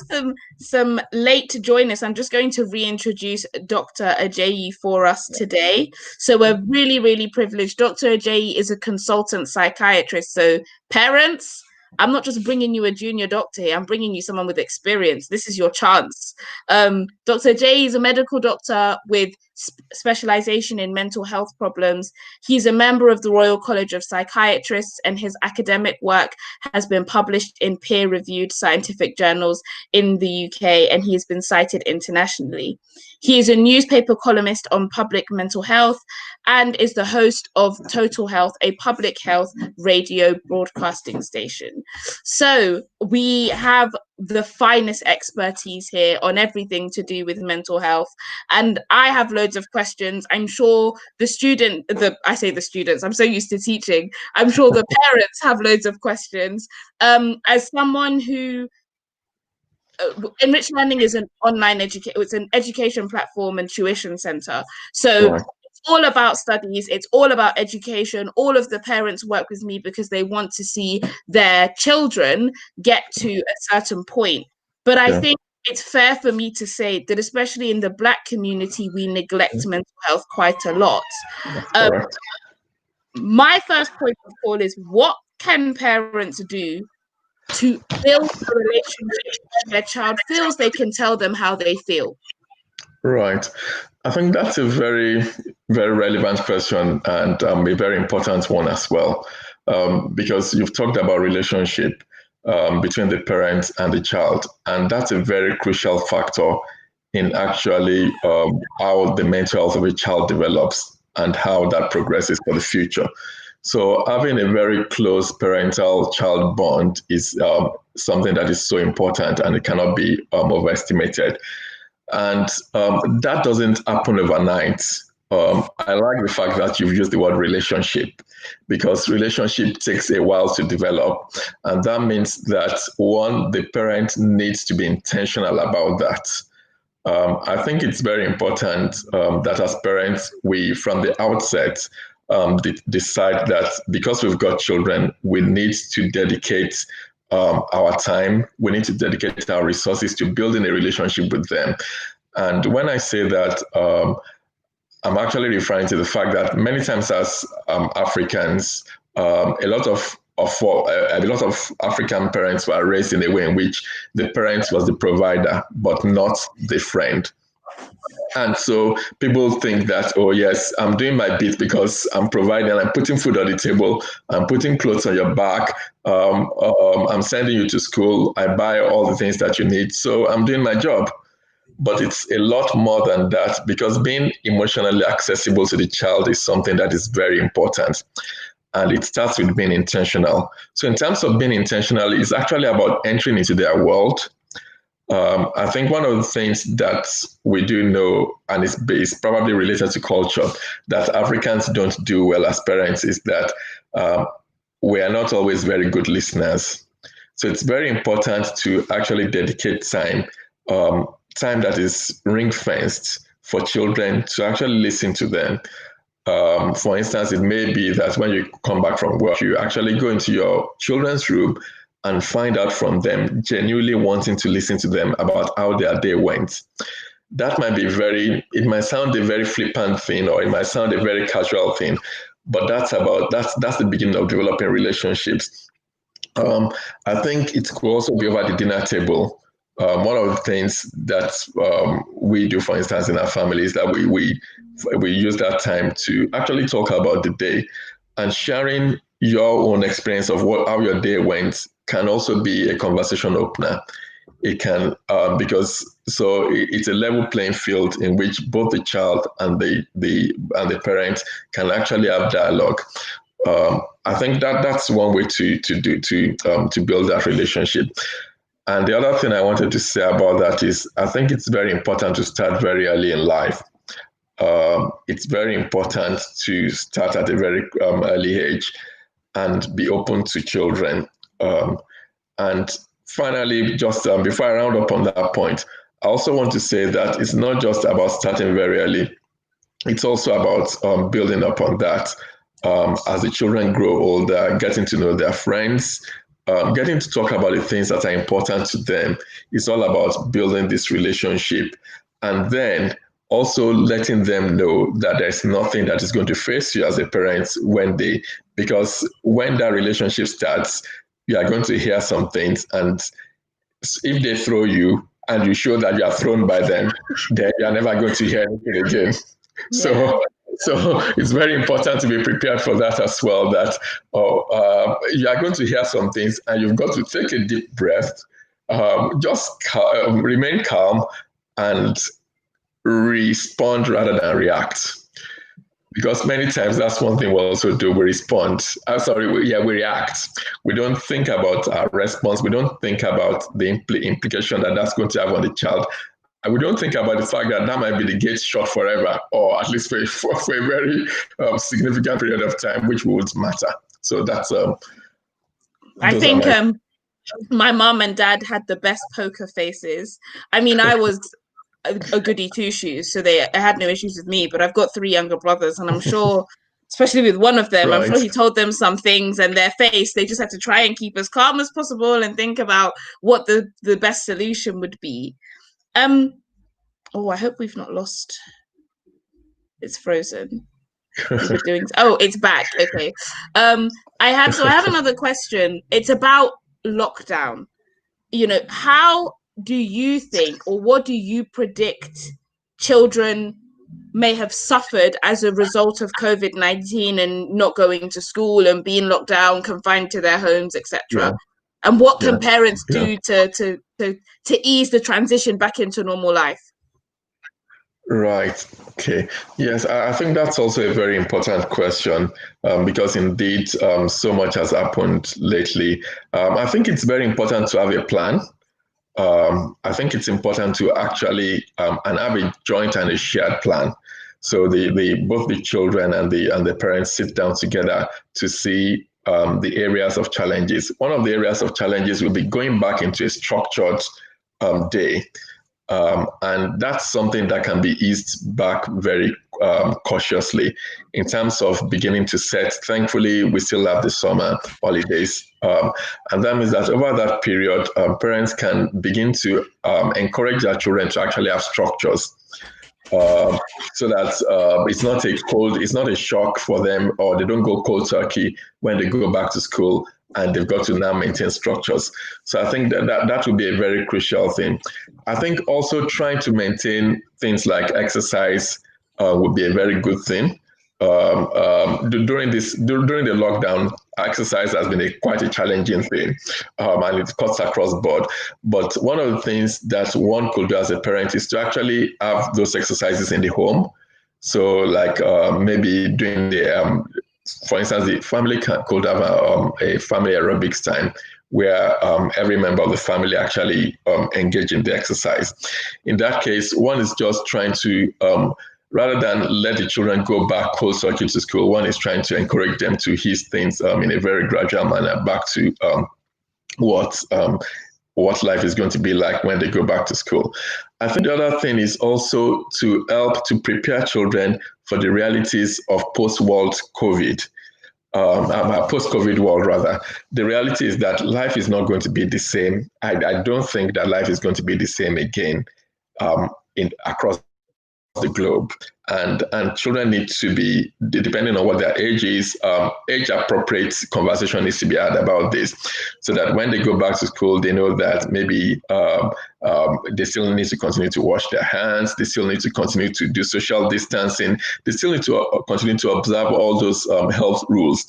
some late to join us. I'm just going to reintroduce Dr. Ajayi for us today. So we're really privileged. Dr. Ajayi is a consultant psychiatrist. So parents, I'm not just bringing you a junior doctor here. I'm bringing you someone with experience. This is your chance. Dr. Ajayi is a medical doctor with specialization in mental health problems. He's a member of the Royal College of Psychiatrists, and his academic work has been published in peer-reviewed scientific journals in the UK, and he has been cited internationally. He is a newspaper columnist on public mental health and is the host of Total Health, a public health radio broadcasting station. So we have the finest expertise here on everything to do with mental health. And I have loads of questions. I'm sure I say the students, I'm so used to teaching. I'm sure the parents have loads of questions. As someone who Enrich Learning is an online it's an education platform and tuition center. So it's all about studies, it's all about education. All of the parents work with me because they want to see their children get to a certain point. But I think it's fair for me to say that, especially in the Black community, we neglect mental health quite a lot. My first point of call is, what can parents do to build a relationship where their child feels they can tell them how they feel? Right. I think that's a very relevant question, and a very important one as well, because you've talked about relationship between the parent and the child, and that's a very crucial factor in actually how the mental health of a child develops and how that progresses for the future. So having a very close parental-child bond is something that is so important, and it cannot be overestimated. And that doesn't happen overnight. I like the fact that you've used the word relationship, because relationship takes a while to develop. And that means that, one, the parent needs to be intentional about that. I think it's very important that as parents, we, from the outset, decide that because we've got children, we need to dedicate our time, we need to dedicate our resources to building a relationship with them. And when I say that, I'm actually referring to the fact that many times as Africans, a lot of African parents were raised in a way in which the parent was the provider, but not the friend. And so people think that, oh yes, I'm doing my bit because I'm providing, I'm putting food on the table, I'm putting clothes on your back, I'm sending you to school, I buy all the things that you need, so I'm doing my job. But it's a lot more than that, because being emotionally accessible to the child is something that is very important. And it starts with being intentional. So in terms of being intentional, it's actually about entering into their world. I think one of the things that we do know, and it's probably related to culture, that Africans don't do well as parents, is that we are not always very good listeners. So it's very important to actually dedicate time that is ring-fenced for children to actually listen to them. For instance, it may be that when you come back from work, you actually go into your children's room and find out from them, genuinely wanting to listen to them about how their day went. That might be it might sound a very flippant thing, or it might sound a very casual thing, but that's the beginning of developing relationships. I think it could also be over the dinner table. One of the things that we do, for instance, in our family, is that we use that time to actually talk about the day, and sharing your own experience of how your day went can also be a conversation opener. It can, it's a level playing field in which both the child and the parent can actually have dialogue. I think that's one way to build that relationship. And the other thing I wanted to say about that is, I think it's very important to start very early in life. It's very important to start at a very early age and be open to children. And finally, just before I round up on that point, I also want to say that it's not just about starting very early. It's also about building upon that. As the children grow older, getting to know their friends, getting to talk about the things that are important to them. It's all about building this relationship. And then also letting them know that there's nothing that is going to face you as a parent because when that relationship starts, you are going to hear some things. And if they throw you and you show that you are thrown by them, then you're never going to hear anything again. Yeah. So it's very important to be prepared for that as well, that you are going to hear some things and you've got to take a deep breath, remain calm and respond rather than react. Because many times that's one thing we also do, we respond. We react. We don't think about our response. We don't think about the implication that that's going to have on the child. And we don't think about the fact that might be the gate shut forever, or at least for a very significant period of time, which would matter. So that's. I think my mom and dad had the best poker faces. I mean, I was a goody two shoes, so they had no issues with me. But I've got 3 younger brothers, and I'm sure, especially with one of them, right. I'm sure he told them some things, and their face, they just had to try and keep as calm as possible and think about what the best solution would be. Oh, I hope we've not lost. It's frozen. It's back. Okay. I have another question. It's about lockdown. You know, how do you think, or what do you predict children may have suffered as a result of COVID-19 and not going to school and being locked down, confined to their homes, etc.? Yeah. And what can parents do to ease the transition back into normal life? Right. Okay. Yes, I think that's also a very important question because indeed so much has happened lately. I think it's very important to have a plan. I think it's important to actually and have a joint and a shared plan. So both the children and the parents sit down together to see the areas of challenges. One of the areas of challenges will be going back into a structured day. And that's something that can be eased back very cautiously in terms of beginning to set. Thankfully, we still have the summer holidays. And that means that over that period, parents can begin to encourage their children to actually have structures. So that it's not a shock for them, or they don't go cold turkey when they go back to school and they've got to now maintain structures. So I think that would be a very crucial thing. I think also trying to maintain things like exercise would be a very good thing. During the lockdown, exercise has been quite a challenging thing, and it cuts across board. But one of the things that one could do as a parent is to actually have those exercises in the home. So like maybe doing for instance, the family could have a family aerobics time where every member of the family actually engage in the exercise. In that case, one is just trying to, rather than let the children go back cold circuit to school, one is trying to encourage them to ease things in a very gradual manner back to what life is going to be like when they go back to school. I think the other thing is also to help to prepare children for the realities of post-COVID world rather. The reality is that life is not going to be the same. I don't think that life is going to be the same again across the globe. And children need to be, depending on what their age is, age-appropriate conversation needs to be had about this, so that when they go back to school, they know that maybe they still need to continue to wash their hands, they still need to continue to do social distancing, they still need to continue to observe all those health rules.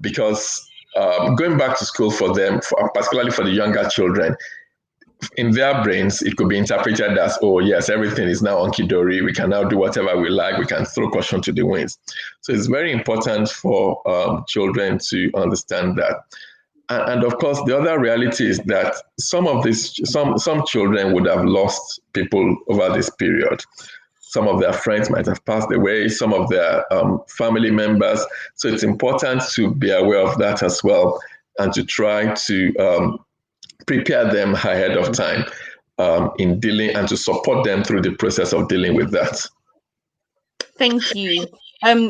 Because going back to school for them, particularly for the younger children, in their brains, it could be interpreted as, oh, yes, everything is now hunky-dory. We can now do whatever we like. We can throw caution to the winds. So it's very important for children to understand that. And of course, the other reality is that some children would have lost people over this period. Some of their friends might have passed away, some of their family members. So it's important to be aware of that as well, and to try to prepare them ahead of time. in dealing and to support them through the process of dealing with that. Thank you.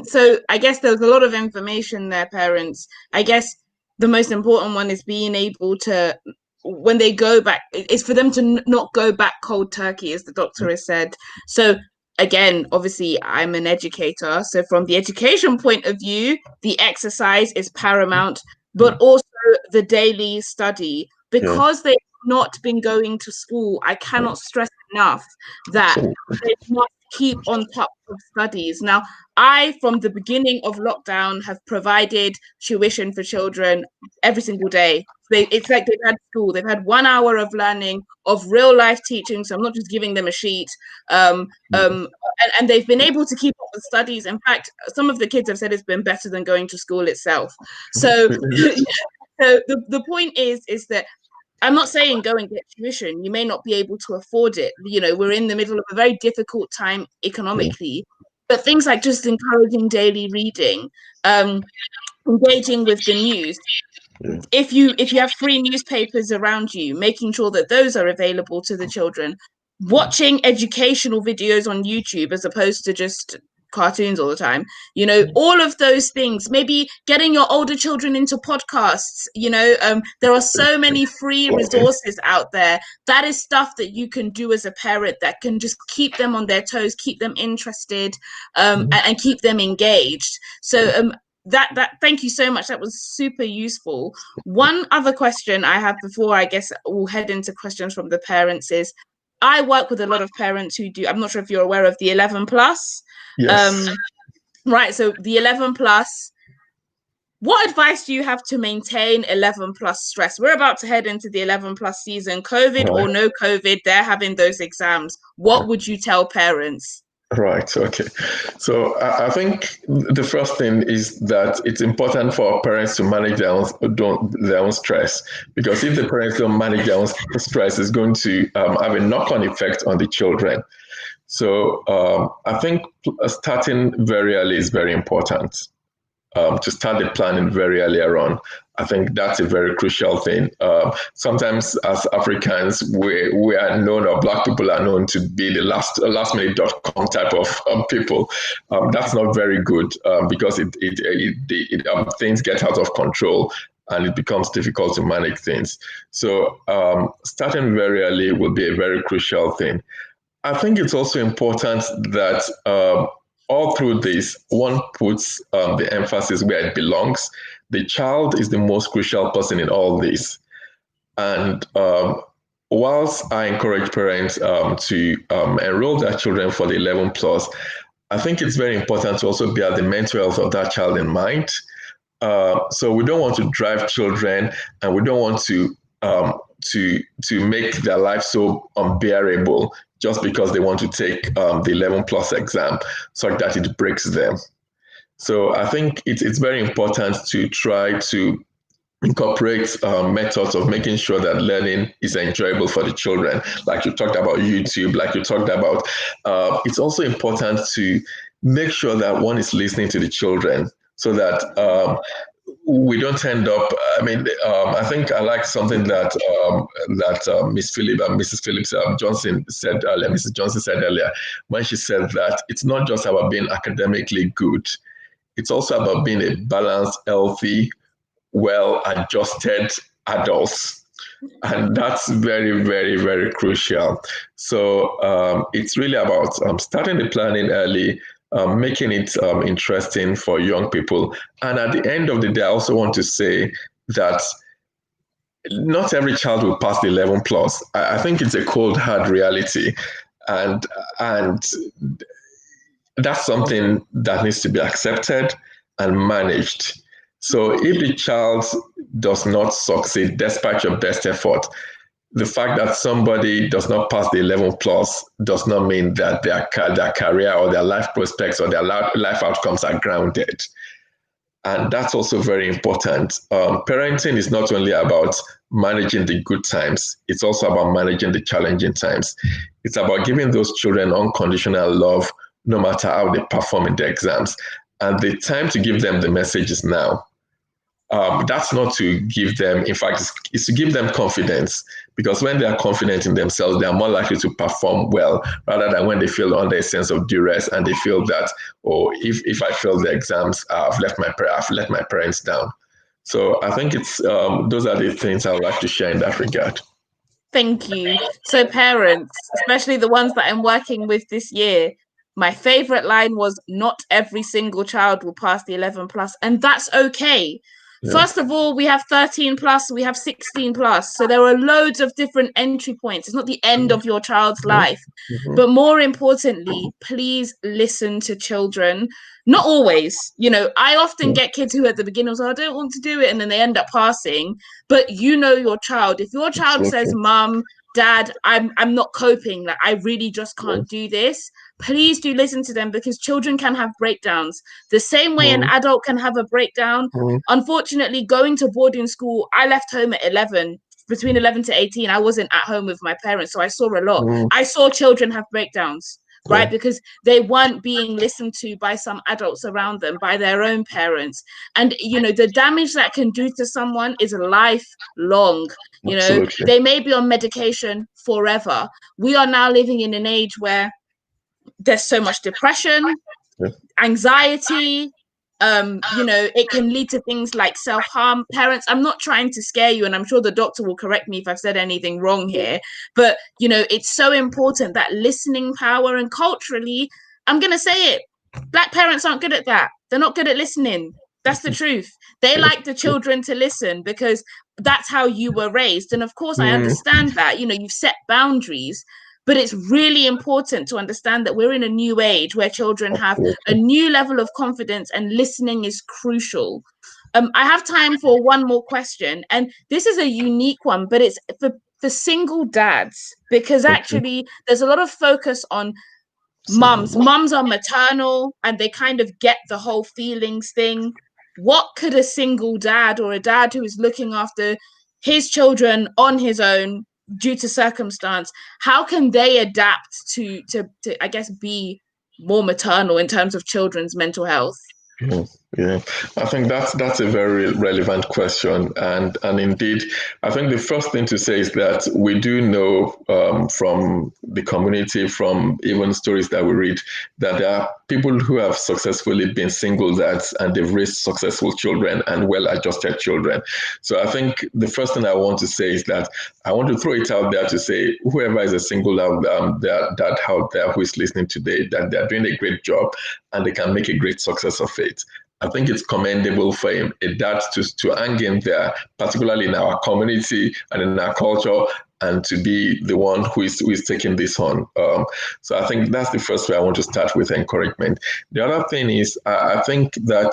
So I guess there was a lot of information there, parents. I guess the most important one is being able to, when they go back, it's for them to not go back cold turkey, as the doctor has said. So again, obviously, I'm an educator. So from the education point of view, the exercise is paramount, but also the daily study. Because they've not been going to school, I cannot stress enough that they must keep on top of studies. Now, I, from the beginning of lockdown, have provided tuition for children every single day. It's like they've had school. They've had 1 hour of learning, of real life teaching. So I'm not just giving them a sheet. And they've been able to keep up with studies. In fact, some of the kids have said it's been better than going to school itself. So, so the point is that I'm not saying go and get tuition. You may not be able to afford it. You know, we're in the middle of a very difficult time economically. But things like just encouraging daily reading, engaging with the news. If you have free newspapers around you, making sure that those are available to the children, watching educational videos on YouTube as opposed to just cartoons all the time, you know, all of those things. Maybe getting your older children into podcasts, you know, there are so many free resources out there. That is stuff that you can do as a parent that can just keep them on their toes, keep them interested, and keep them engaged. So that thank you so much. That was super useful. One other question I have before I guess we'll head into questions from the parents is, I work with a lot of parents who do, I'm not sure if you're aware of the 11 plus. Yes. Right, so the 11 plus, what advice do you have to maintain 11 plus stress? We're about to head into the 11 plus season, COVID or no COVID, they're having those exams. What would you tell parents? Right. Okay. So I think the first thing is that it's important for parents to manage their own stress, because if the parents don't manage their own stress, it's going to have a knock-on effect on the children. So I think starting very early is very important. To start the planning very earlier on. I think that's a very crucial thing. Sometimes as Africans, we are known, or Black people are known to be the lastminute.com type of people. That's not very good because things get out of control and it becomes difficult to manage things. So starting very early will be a very crucial thing. I think it's also important that all through this, one puts the emphasis where it belongs. The child is the most crucial person in all this. And whilst I encourage parents to enroll their children for the 11 plus, I think it's very important to also bear the mental health of that child in mind. So we don't want to drive children, and we don't want to make their life so unbearable just because they want to take the 11 plus exam, such that it breaks them. So I think it's very important to try to incorporate methods of making sure that learning is enjoyable for the children. Like you talked about YouTube, like you talked about, it's also important to make sure that one is listening to the children so that we don't end up, I think I like something that Mrs. Phillips Johnson said earlier, Mrs. Johnson said earlier, when she said that it's not just about being academically good, it's also about being a balanced, healthy, well-adjusted adults. And that's very, very, very crucial. So it's really about starting the planning early, making it interesting for young people. And at the end of the day, I also want to say that not every child will pass the 11 plus. I think it's a cold, hard reality. And that's something that needs to be accepted and managed. So if the child does not succeed despite your best effort, the fact that somebody does not pass the 11 plus does not mean that their career or their life prospects or their life outcomes are grounded. And that's also very important. Parenting is not only about managing the good times, it's also about managing the challenging times. It's about giving those children unconditional love, no matter how they perform in the exams. And the time to give them the message is now. That's not to give them, in fact, it's to give them confidence, because when they are confident in themselves, they are more likely to perform well, rather than when they feel under a sense of duress and they feel that, oh, if I fail the exams, I've let my parents down. So I think it's those are the things I would like to share in that regard. Thank you. So parents, especially the ones that I'm working with this year, my favorite line was, not every single child will pass the 11 plus, and that's okay. Yeah. First of all, we have 13 plus, we have 16 plus. So there are loads of different entry points. It's not the end of your child's life. Mm-hmm. But more importantly, please listen to children. Not always. You know, I often get kids who at the beginning say, I don't want to do it, and then they end up passing. But you know your child. If your child says, Mom, Dad, I'm not coping, like I really just can't do this, please do listen to them, because children can have breakdowns the same way an adult can have a breakdown. Unfortunately, going to boarding school, I left home at 11. Between 11 to 18, I wasn't at home with my parents, so I saw a lot. I saw children have breakdowns, right? Because they weren't being listened to by some adults around them, by their own parents. And, you know, the damage that can do to someone is lifelong. You know, absolutely. They may be on medication forever. We are now living in an age where there's so much depression, anxiety, you know, it can lead to things like self-harm. Parents, I'm not trying to scare you, and I'm sure the doctor will correct me if I've said anything wrong here, but, you know, it's so important, that listening power. And culturally, I'm going to say it, Black parents aren't good at that. They're not good at listening. That's the truth. They like the children to listen because that's how you were raised. And of course, I understand that, you know, you've set boundaries. But it's really important to understand that we're in a new age where children have a new level of confidence, and listening is crucial. I have time for one more question, and this is a unique one, but it's for single dads, because actually there's a lot of focus on mums. Mums are maternal and they kind of get the whole feelings thing. What could a single dad, or a dad who is looking after his children on his own due to circumstance, how can they adapt to I guess be more maternal in terms of children's mental health? Yeah, I think that's a very relevant question, and indeed, I think the first thing to say is that we do know from the community, from even stories that we read, that there are people who have successfully been single dads and they've raised successful children and well-adjusted children. So I think the first thing I want to say is that I want to throw it out there to say, whoever is a single dad out there who is listening today, that they're doing a great job and they can make a great success of it. I think it's commendable for a dad to hang in there, particularly in our community and in our culture, and to be the one who is taking this on. So I think that's the first way I want to start with encouragement. The other thing is, I think that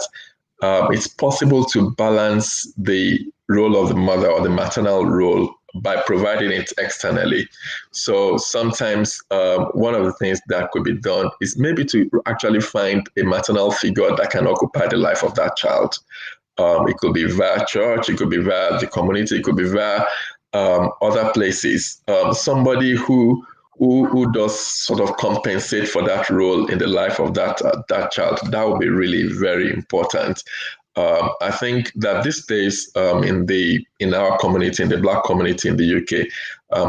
it's possible to balance the role of the mother, or the maternal role, by providing it externally. So sometimes one of the things that could be done is maybe to actually find a maternal figure that can occupy the life of that child. It could be via church, it could be via the community, it could be via other places. Somebody who does sort of compensate for that role in the life of that child. That would be really very important. I think that these days in our community, in the Black community in the UK,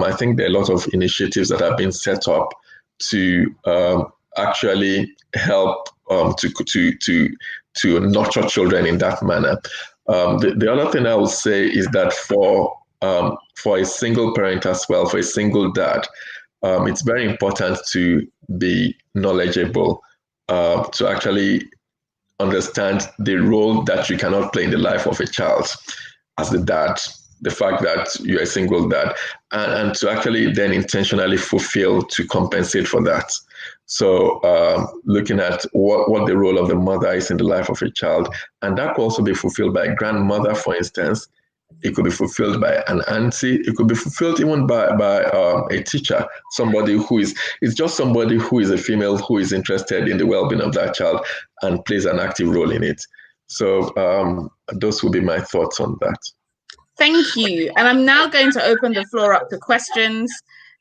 I think there are a lot of initiatives that have been set up to actually help to nurture children in that manner. The other thing I would say is that for a single parent as well, for a single dad, it's very important to be knowledgeable, to actually understand the role that you cannot play in the life of a child as the dad, the fact that you're a single dad, and to actually then intentionally fulfill, to compensate for that. So looking at what the role of the mother is in the life of a child, and that could also be fulfilled by a grandmother, for instance. It could be fulfilled by an auntie. It could be fulfilled even by a teacher, somebody who is just somebody who is a female who is interested in the well-being of that child and plays an active role in it. So those would be my thoughts on that. Thank you. And I'm now going to open the floor up to questions.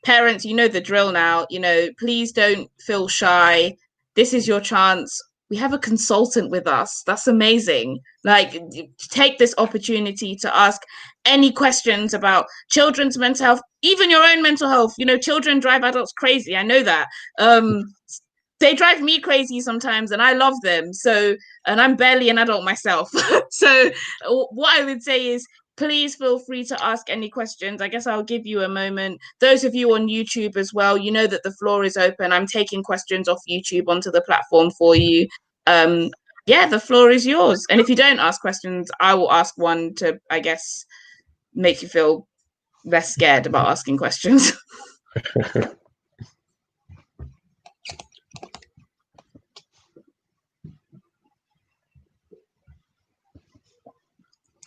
Parents, you know the drill now. You know, please don't feel shy. This is your chance. we have a consultant with us. That's amazing. Like, take this opportunity to ask any questions about children's mental health, even your own mental health. You know, children drive adults crazy. I know that. They drive me crazy sometimes, and I love them. So, and I'm barely an adult myself. So what I would say is, please feel free to ask any questions. I guess I'll give you a moment. Those of you on YouTube as well, you know that the floor is open. I'm taking questions off YouTube onto the platform for you. Yeah, the floor is yours. And if you don't ask questions, I will ask one to, I guess, make you feel less scared about asking questions.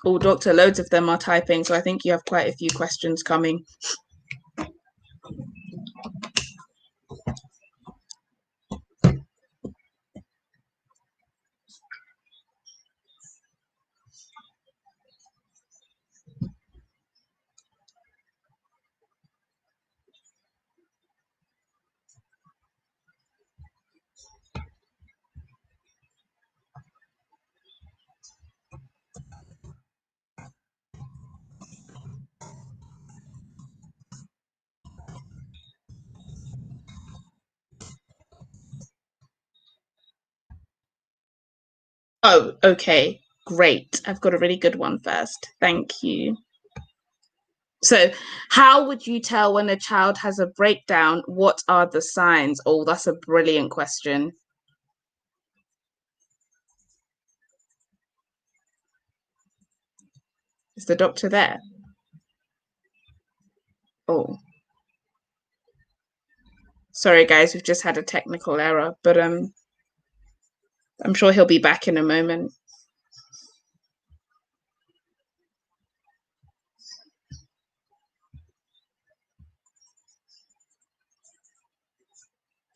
Oh, Doctor, loads of them are typing, so I think you have quite a few questions coming. Oh, okay, great. I've got a really good one first. Thank you. So, how would you tell when a child has a breakdown? What are the signs? Oh, that's a brilliant question. Is the doctor there? Oh, sorry, guys, we've just had a technical error, but I'm sure he'll be back in a moment.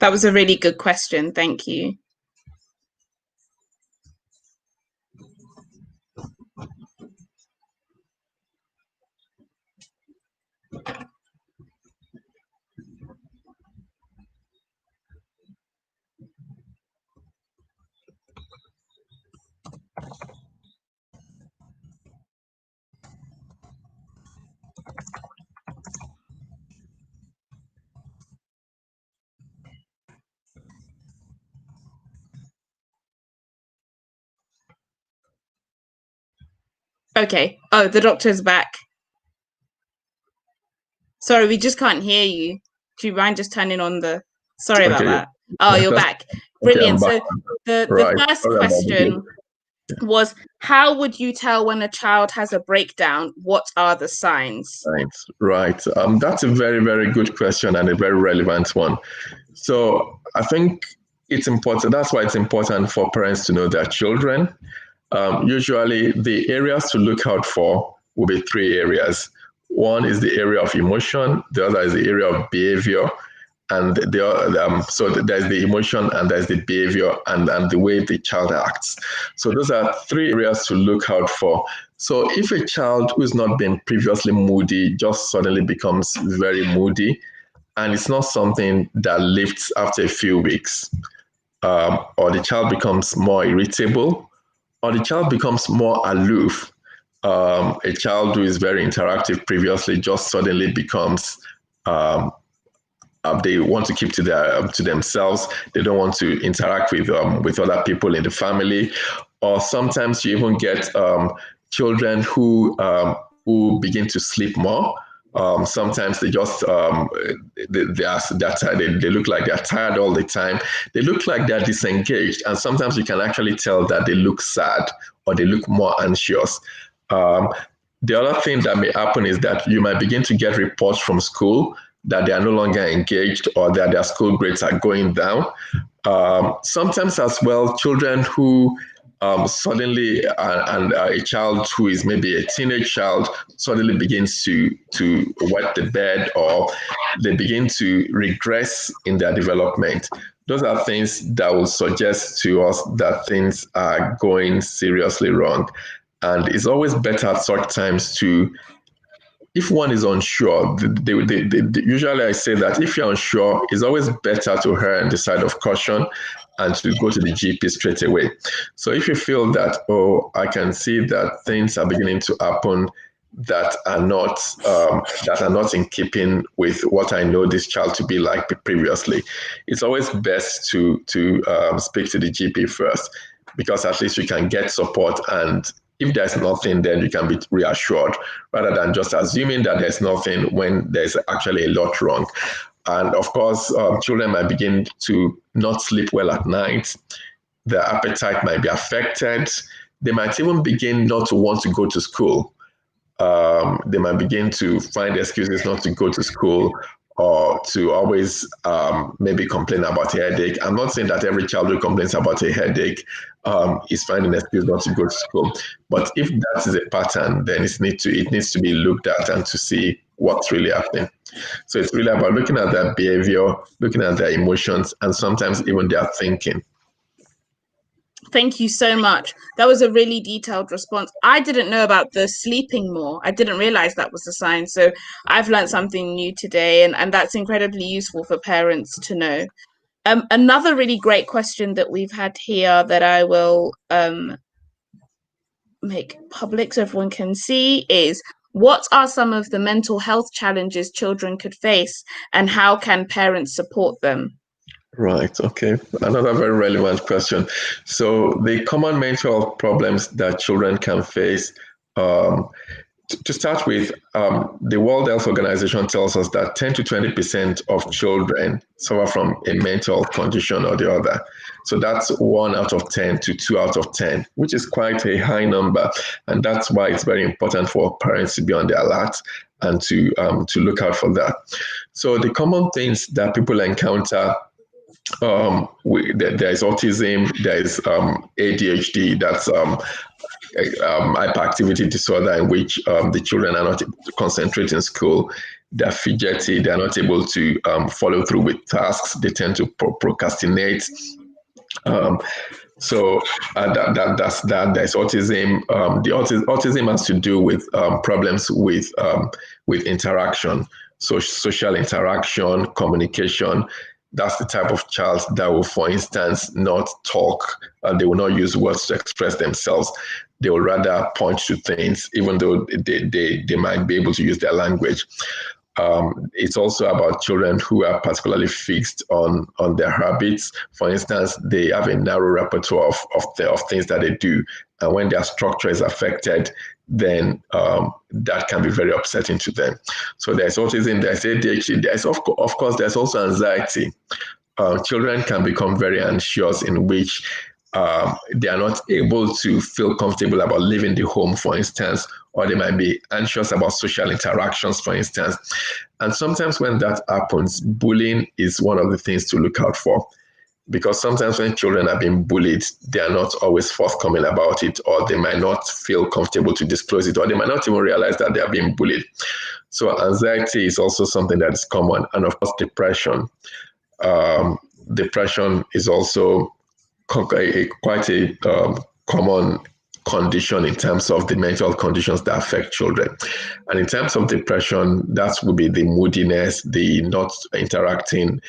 That was a really good question. Thank you. Okay. Oh, the doctor's back. Sorry, we just can't hear you. Do you mind just turning on the... Sorry about that. Oh, you're back. Brilliant. So the first question was, how would you tell when a child has a breakdown? What are the signs? Right. That's a very, very good question and a very relevant one. So I think it's important. That's why it's important for parents to know their children. Usually the areas to look out for will be three areas. One is the area of emotion, the other is the area of behavior, and so there's the emotion and there's the behavior and the way the child acts. So those are three areas to look out for. So if a child who's not been previously moody just suddenly becomes very moody, and it's not something that lifts after a few weeks, or the child becomes more irritable, or the child becomes more aloof. A child who is very interactive previously just suddenly becomes they want to keep to themselves. They don't want to interact with other people in the family. Or sometimes you even get children who begin to sleep more. Sometimes they just they look like they're tired all the time. They look like they're disengaged, and sometimes you can actually tell that they look sad or they look more anxious. The other thing that may happen is that you might begin to get reports from school that they are no longer engaged or that their school grades are going down. Sometimes as well, children who suddenly, a child who is maybe a teenage child suddenly begins to wet the bed, or they begin to regress in their development. Those are things that will suggest to us that things are going seriously wrong. And it's always better at such times to if one is unsure, usually I say that if you're unsure, it's always better to err on the side of caution and to go to the GP straight away. So if you feel that, oh, I can see that things are beginning to happen that are not in keeping with what I know this child to be like previously, it's always best to speak to the GP first, because at least you can get support, and if there's nothing, then you can be reassured rather than just assuming that there's nothing when there's actually a lot wrong. And of course, children might begin to not sleep well at night. Their appetite might be affected. They might even begin not to want to go to school. They might begin to find excuses not to go to school, or to always maybe complain about a headache. I'm not saying that every child who complains about a headache is finding an excuse not to go to school. But if that is a pattern, then it needs to be looked at and to see what's really happening. So it's really about looking at their behavior, looking at their emotions, and sometimes even their thinking. Thank you so much. That was a really detailed response. I didn't know about the sleeping more. I didn't realize that was a sign. So I've learned something new today, and that's incredibly useful for parents to know. Another really great question that we've had here that I will make public so everyone can see is, what are some of the mental health challenges children could face, and how can parents support them? Right. Okay. Another very relevant question. So the common mental health problems that children can face, to start with, the World Health Organization tells us that 10 to 20% of children suffer from a mental condition or the other. So that's 1 out of 10 to 2 out of 10, which is quite a high number. And that's why it's very important for parents to be on the alert and to look out for that. So the common things that people encounter, there is autism, there is ADHD, that's hyperactivity disorder, in which the children are not able to concentrate in school. They're fidgety, they're not able to follow through with tasks, they tend to procrastinate. So that's that. There's autism. The autism has to do with problems with interaction, so social interaction, communication. That's the type of child that will, for instance, not talk. They will not use words to express themselves. They will rather point to things, even though they might be able to use their language. It's also about children who are particularly fixed on their habits. For instance, they have a narrow repertoire of things that they do. And when their structure is affected, then that can be very upsetting to them. So there's autism, there's ADHD, there's of course, there's also anxiety. Children can become very anxious, in which they are not able to feel comfortable about leaving the home, for instance, or they might be anxious about social interactions, for instance. And sometimes when that happens, bullying is one of the things to look out for. Because sometimes when children are being bullied, they are not always forthcoming about it, or they might not feel comfortable to disclose it, or they might not even realize that they are being bullied. So anxiety is also something that is common. And of course, depression. Depression is also quite a common condition in terms of the mental conditions that affect children. And in terms of depression, that would be the moodiness, the not interacting,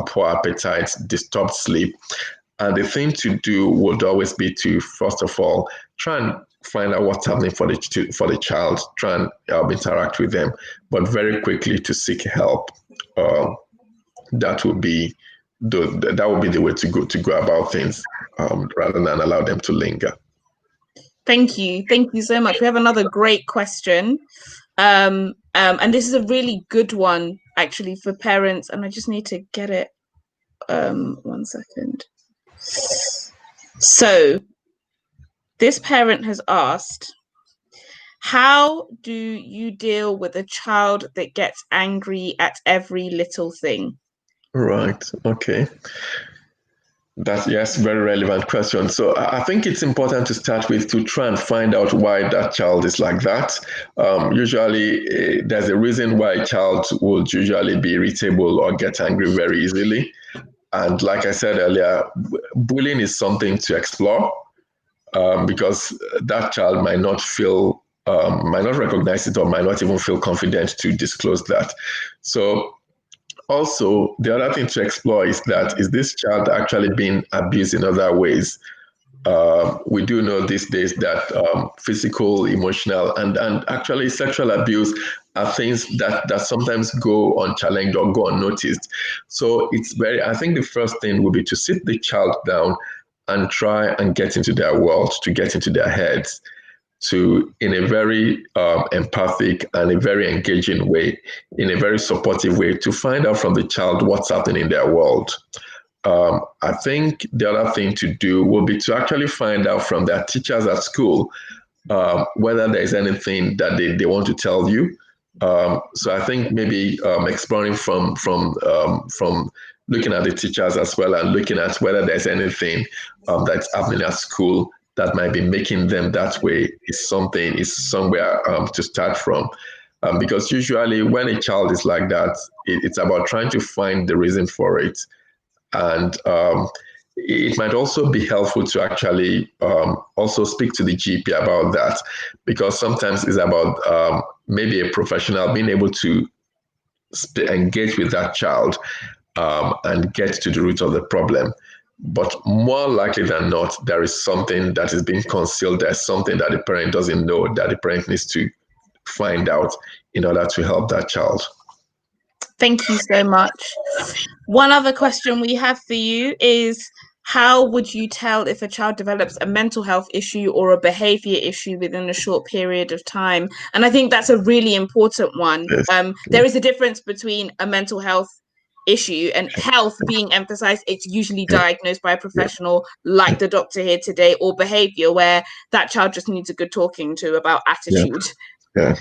poor appetite, disturbed sleep. And the thing to do would always be to, first of all, try and find out what's happening for the child, try and interact with them, but very quickly to seek help. That would be the way to go about things, rather than allow them to linger. Thank you so much. We have another great question, and this is a really good one actually for parents, and I just need to get it. 1 second. So this parent has asked, how do you deal with a child that gets angry at every little thing? Right. Okay. Yes, very relevant question. So I think it's important to start with to try and find out why that child is like that. Usually, there's a reason why a child would usually be irritable or get angry very easily. And like I said earlier, bullying is something to explore, because that child might not feel might not recognize it or might not even feel confident to disclose that. So also, the other thing to explore is that, is this child actually being abused in other ways? We do know these days that physical, emotional, and actually sexual abuse are things that sometimes go unchallenged or go unnoticed. So I think the first thing would be to sit the child down and try and get into their world, to get into their heads, to, in a very empathic and a very engaging way, in a very supportive way, to find out from the child what's happening in their world. I think the other thing to do will be to actually find out from their teachers at school whether there is anything that they want to tell you. So I think maybe exploring from looking at the teachers as well, and looking at whether there's anything that's happening at school that might be making them that way is somewhere to start from. Because usually when a child is like that, it's about trying to find the reason for it. And it might also be helpful to actually also speak to the GP about that, because sometimes it's about maybe a professional being able to engage with that child and get to the root of the problem. But more likely than not, there is something that is being concealed. There's something that the parent doesn't know, that the parent needs to find out in order to help that child. Thank you so much. One other question we have for you is, how would you tell if a child develops a mental health issue or a behaviour issue within a short period of time? And I think that's a really important one. Yes. There is a difference between a mental health issue and health being emphasized. It's usually diagnosed by a professional like the doctor here today, or behaviour, where that child just needs a good talking to about attitude. Yeah.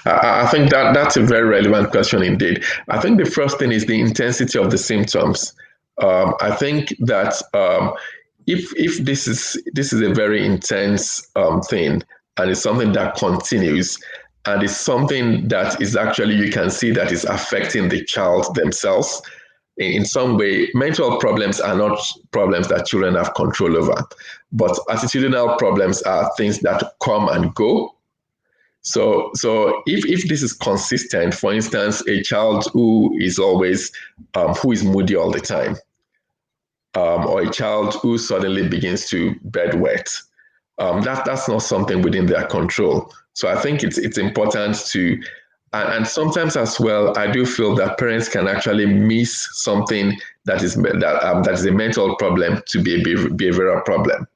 I think that's a very relevant question indeed. I think the first thing is the intensity of the symptoms. I think that if this is a very intense thing, and it's something that continues, and it's something that is actually, you can see that is affecting the child themselves in some way. Mental problems are not problems that children have control over, but attitudinal problems are things that come and go. So if this is consistent, for instance, a child who is always who is moody all the time, or a child who suddenly begins to bedwet, that's not something within their control. So I think it's important to, and sometimes as well, I do feel that parents can actually miss something that is a mental problem to be a behavioral problem.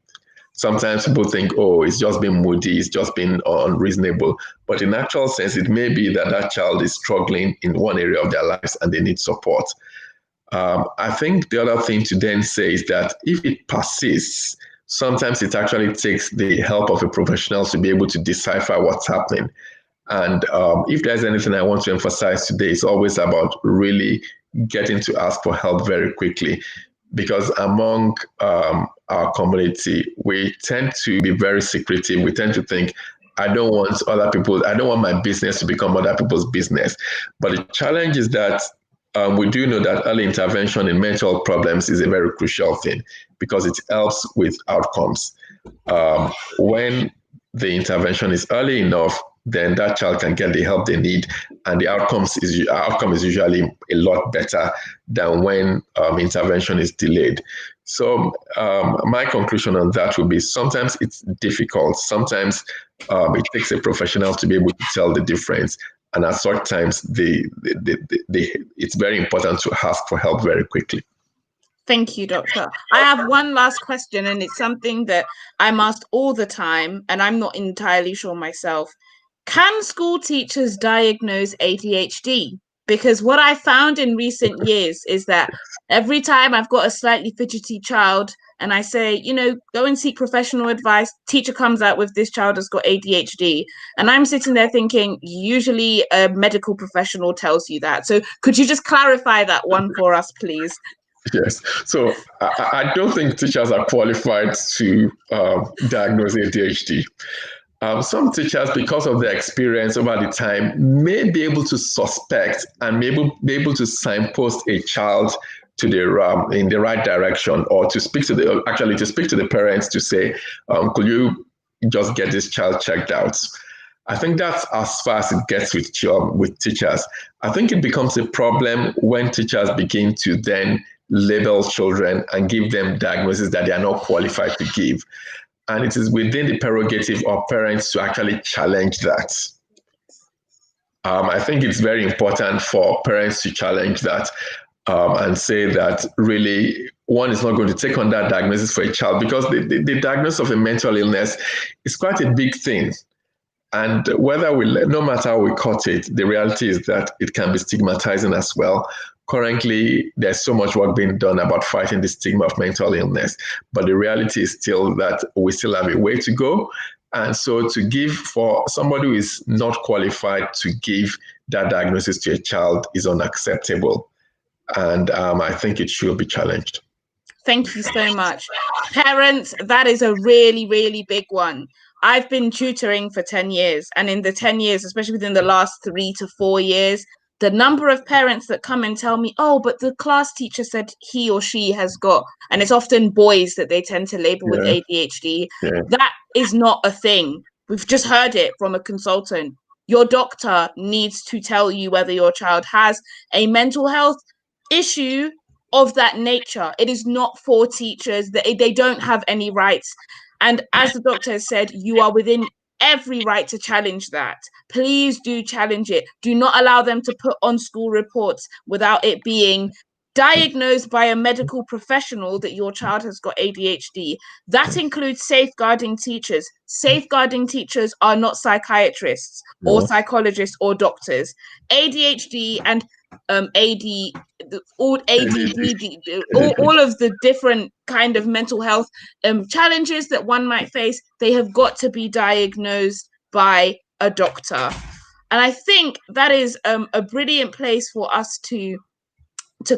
Sometimes people think, oh, it's just been moody, it's just been unreasonable. But in actual sense, it may be that that child is struggling in one area of their lives and they need support. I think the other thing to then say is that if it persists, sometimes it actually takes the help of a professional to be able to decipher what's happening. And if there's anything I want to emphasize today, it's always about really getting to ask for help very quickly. Because among our community, we tend to be very secretive. We tend to think, I don't want my business to become other people's business. But the challenge is that we do know that early intervention in mental problems is a very crucial thing, because it helps with outcomes. When the intervention is early enough, then that child can get the help they need, and the outcome is usually a lot better than when intervention is delayed. So my conclusion on that would be, sometimes it's difficult. Sometimes it takes a professional to be able to tell the difference, and at such times, it's very important to ask for help very quickly. Thank you, Doctor. I have one last question, and it's something that I'm asked all the time, and I'm not entirely sure myself. Can school teachers diagnose ADHD? Because what I found in recent years is that every time I've got a slightly fidgety child and I say, go and seek professional advice, teacher comes out with, this child has got ADHD. And I'm sitting there thinking, usually a medical professional tells you that. So could you just clarify that one for us, please? Yes. So I don't think teachers are qualified to diagnose ADHD. Some teachers, because of their experience over the time, may be able to suspect and be able to signpost a child to in the right direction, or to speak to the parents to say, could you just get this child checked out? I think that's as far as it gets with teachers. I think it becomes a problem when teachers begin to then label children and give them diagnoses that they are not qualified to give. And it is within the prerogative of parents to actually challenge that. I think it's very important for parents to challenge that and say that really one is not going to take on that diagnosis for a child, because the diagnosis of a mental illness is quite a big thing. And no matter how we cut it, the reality is that it can be stigmatizing as well. Currently, there's so much work being done about fighting the stigma of mental illness, but the reality is still that we still have a way to go. And so to give for somebody who is not qualified to give that diagnosis to a child is unacceptable. And I think it should be challenged. Thank you so much. Parents, that is a really, really big one. I've been tutoring for 10 years, and in the 10 years, especially within the last 3 to 4 years, the number of parents that come and tell me, oh, but the class teacher said he or she has got, and it's often boys that they tend to label with ADHD. Yeah. That is not a thing. We've just heard it from a consultant. Your doctor needs to tell you whether your child has a mental health issue of that nature. It is not for teachers. They don't have any rights. And as the doctor has said, you are within every right to challenge that. Please do challenge it. Do not allow them to put on school reports without it being diagnosed by a medical professional that your child has got ADHD. That includes safeguarding teachers. Safeguarding teachers are not psychiatrists or psychologists or doctors. ADHD and all of the different kind of mental health challenges that one might face, they have got to be diagnosed by a doctor. And I think that is a brilliant place for us to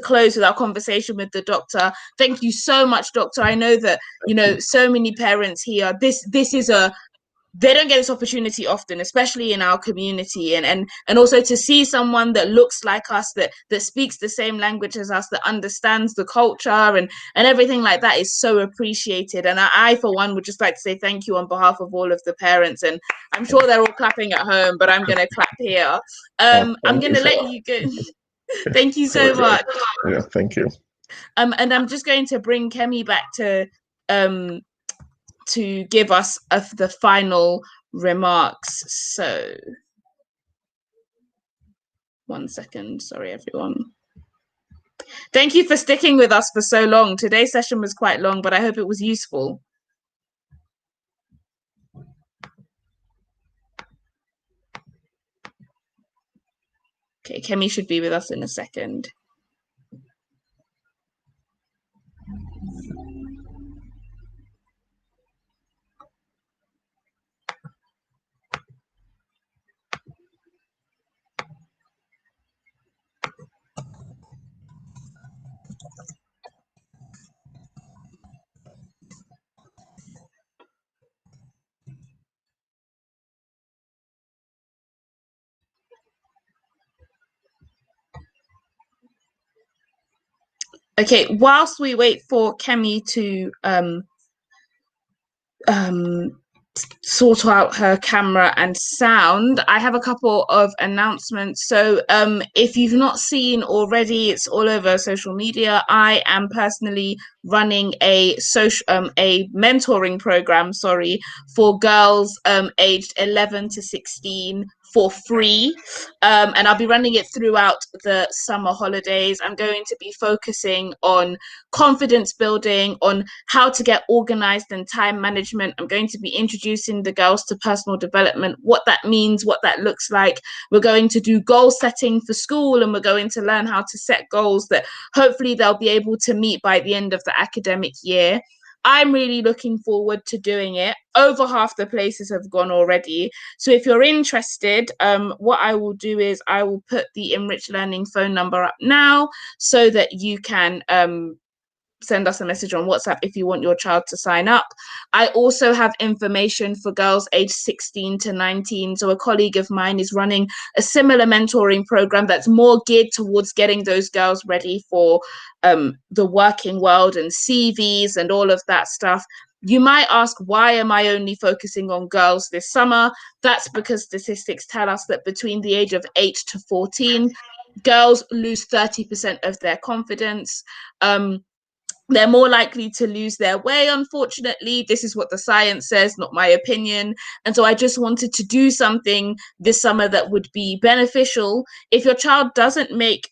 close with our conversation with the doctor. Thank you so much, doctor. I know that, so many parents here, this is they don't get this opportunity often, especially in our community, and also to see someone that looks like us, that speaks the same language as us, that understands the culture and everything like that is so appreciated. And I for one would just like to say thank you on behalf of all of the parents, and I'm sure they're all clapping at home, but I'm going to clap here. I'm going to let you go. Thank you so much. Yeah, thank you. And I'm just going to bring Kemi back to give us the final remarks. So 1 second, sorry everyone. Thank you for sticking with us for so long. Today's session was quite long, but I hope it was useful. Okay, Kemi should be with us in a second. Okay, whilst we wait for Kemi to sort out her camera and sound, I have a couple of announcements. So if you've not seen already, it's all over social media. I am personally running a mentoring program, for girls aged 11 to 16 for free, and I'll be running it throughout the summer holidays. I'm going to be focusing on confidence building, on how to get organized and time management. I'm going to be introducing the girls to personal development, what that means, what that looks like. We're going to do goal setting for school, and we're going to learn how to set goals that hopefully they'll be able to meet by the end of the academic year. I'm really looking forward to doing it. Over half the places have gone already. So if you're interested, what I will do is I will put the Enrich Learning phone number up now so that you can send us a message on WhatsApp if you want your child to sign up. I also have information for girls aged 16 to 19. So a colleague of mine is running a similar mentoring program that's more geared towards getting those girls ready for the working world and CVs and all of that stuff. You might ask, why am I only focusing on girls this summer? That's because statistics tell us that between the age of 8 to 14, girls lose 30% of their confidence. They're more likely to lose their way, unfortunately. This is what the science says, not my opinion. And so I just wanted to do something this summer that would be beneficial. If your child doesn't make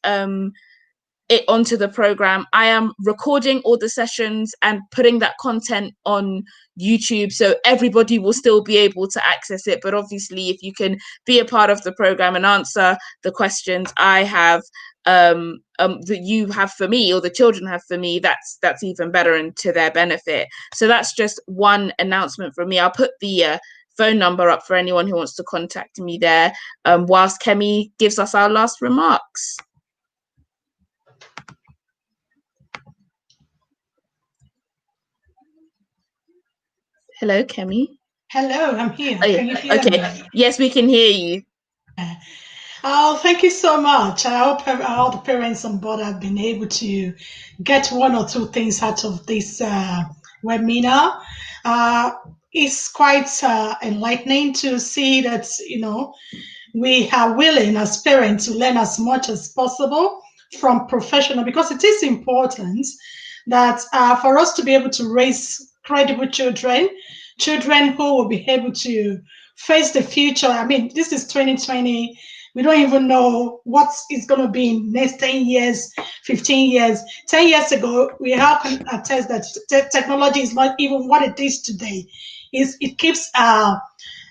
it onto the program, I am recording all the sessions and putting that content on YouTube, so everybody will still be able to access it. But obviously, if you can be a part of the program and answer the questions I have, that you have for me, or the children have for me, that's even better and to their benefit. So that's just one announcement from me. I'll put the phone number up for anyone who wants to contact me there, whilst Kemi gives us our last remarks. Hello, Kemi. Hello, I'm here. Oh, yeah. Can you hear me? Yes, we can hear you. Oh, thank you so much. I hope all the parents on board have been able to get one or two things out of this webinar. It's quite enlightening to see that, we are willing as parents to learn as much as possible from professional, because it is important that for us to be able to raise credible children who will be able to face the future. I mean, this is 2020. We don't even know what is going to be in next 10 years, 15 years. 10 years ago, we have attest that technology is not even what it is today. It keeps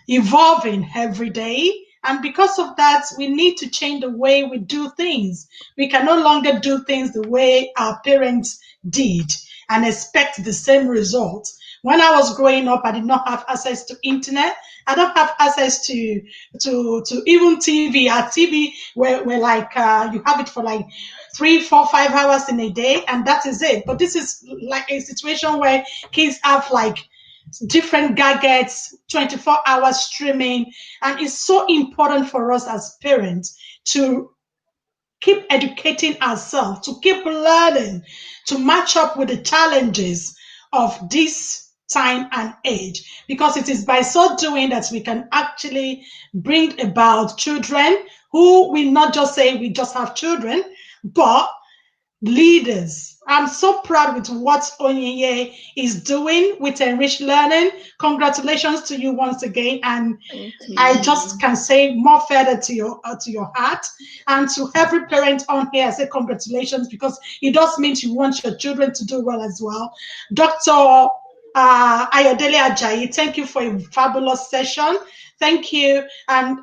evolving every day. And because of that, we need to change the way we do things. We can no longer do things the way our parents did and expect the same result. When I was growing up, I did not have access to internet. I don't have access to even TV. Our TV where like you have it for like 3, 4, 5 hours in a day, and that is it. But this is like a situation where kids have like different gadgets, 24 hours streaming, and it's so important for us as parents to keep educating ourselves, to keep learning, to match up with the challenges of this time and age, because it is by so doing that we can actually bring about children who will not just say we just have children, but leaders. I'm so proud with what Onyinye is doing with Enrich Learning. Congratulations to you once again, and I just can say more further to your heart, and to every parent on here. I say congratulations, because it does mean you want your children to do well as well. Dr. Ayodele Ajayi, thank you for a fabulous session. Thank you. And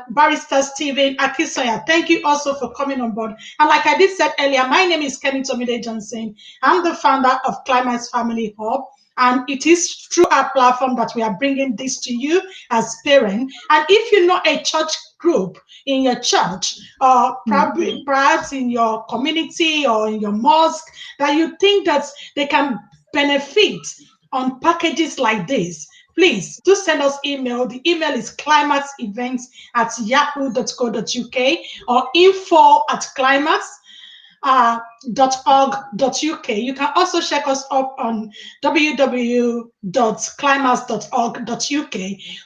Barrister Stephen Akisoya, thank you also for coming on board. And like I did said earlier, my name is Kenny Tomide Johnson. I'm the founder of KLIMAX Family Hub. And it is through our platform that we are bringing this to you as parents. And if you know a church group in your church, or probably perhaps in your community or in your mosque, that you think that they can benefit on packages like this, please do send us email. The email is climaxevents@yahoo.co.uk or info@climax.org.uk. You can also check us up on www.climax.org.uk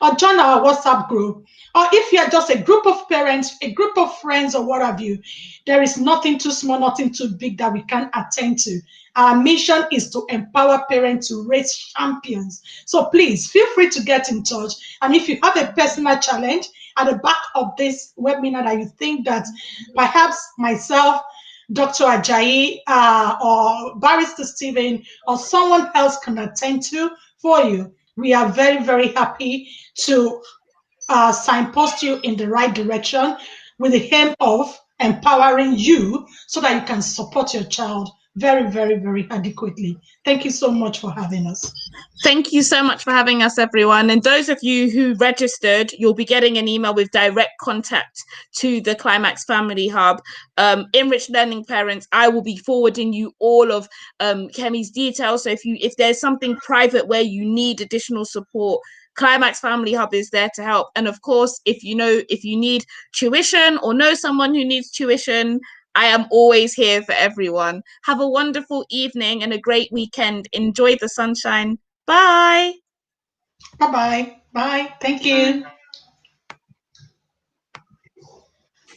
or join our WhatsApp group. Or if you are just a group of parents, a group of friends, or what have you, there is nothing too small, nothing too big that we can attend to. Our mission is to empower parents to raise champions. So please feel free to get in touch. And if you have a personal challenge at the back of this webinar that you think that perhaps myself, Dr. Ajayi, or Barrister Stephen, or someone else can attend to for you, we are very, very happy to signpost you in the right direction with the aim of empowering you so that you can support your child very, very, very adequately. Thank you so much for having us. Thank you so much for having us, everyone. And those of you who registered, you'll be getting an email with direct contact to the KLIMAX Family Hub. Enrich Learning parents, I will be forwarding you all of Kemi's details. So if there's something private where you need additional support, KLIMAX Family Hub is there to help. And of course, if you need tuition or know someone who needs tuition, I am always here for everyone. Have a wonderful evening and a great weekend. Enjoy the sunshine. Bye. Bye-bye. Bye. Thank you.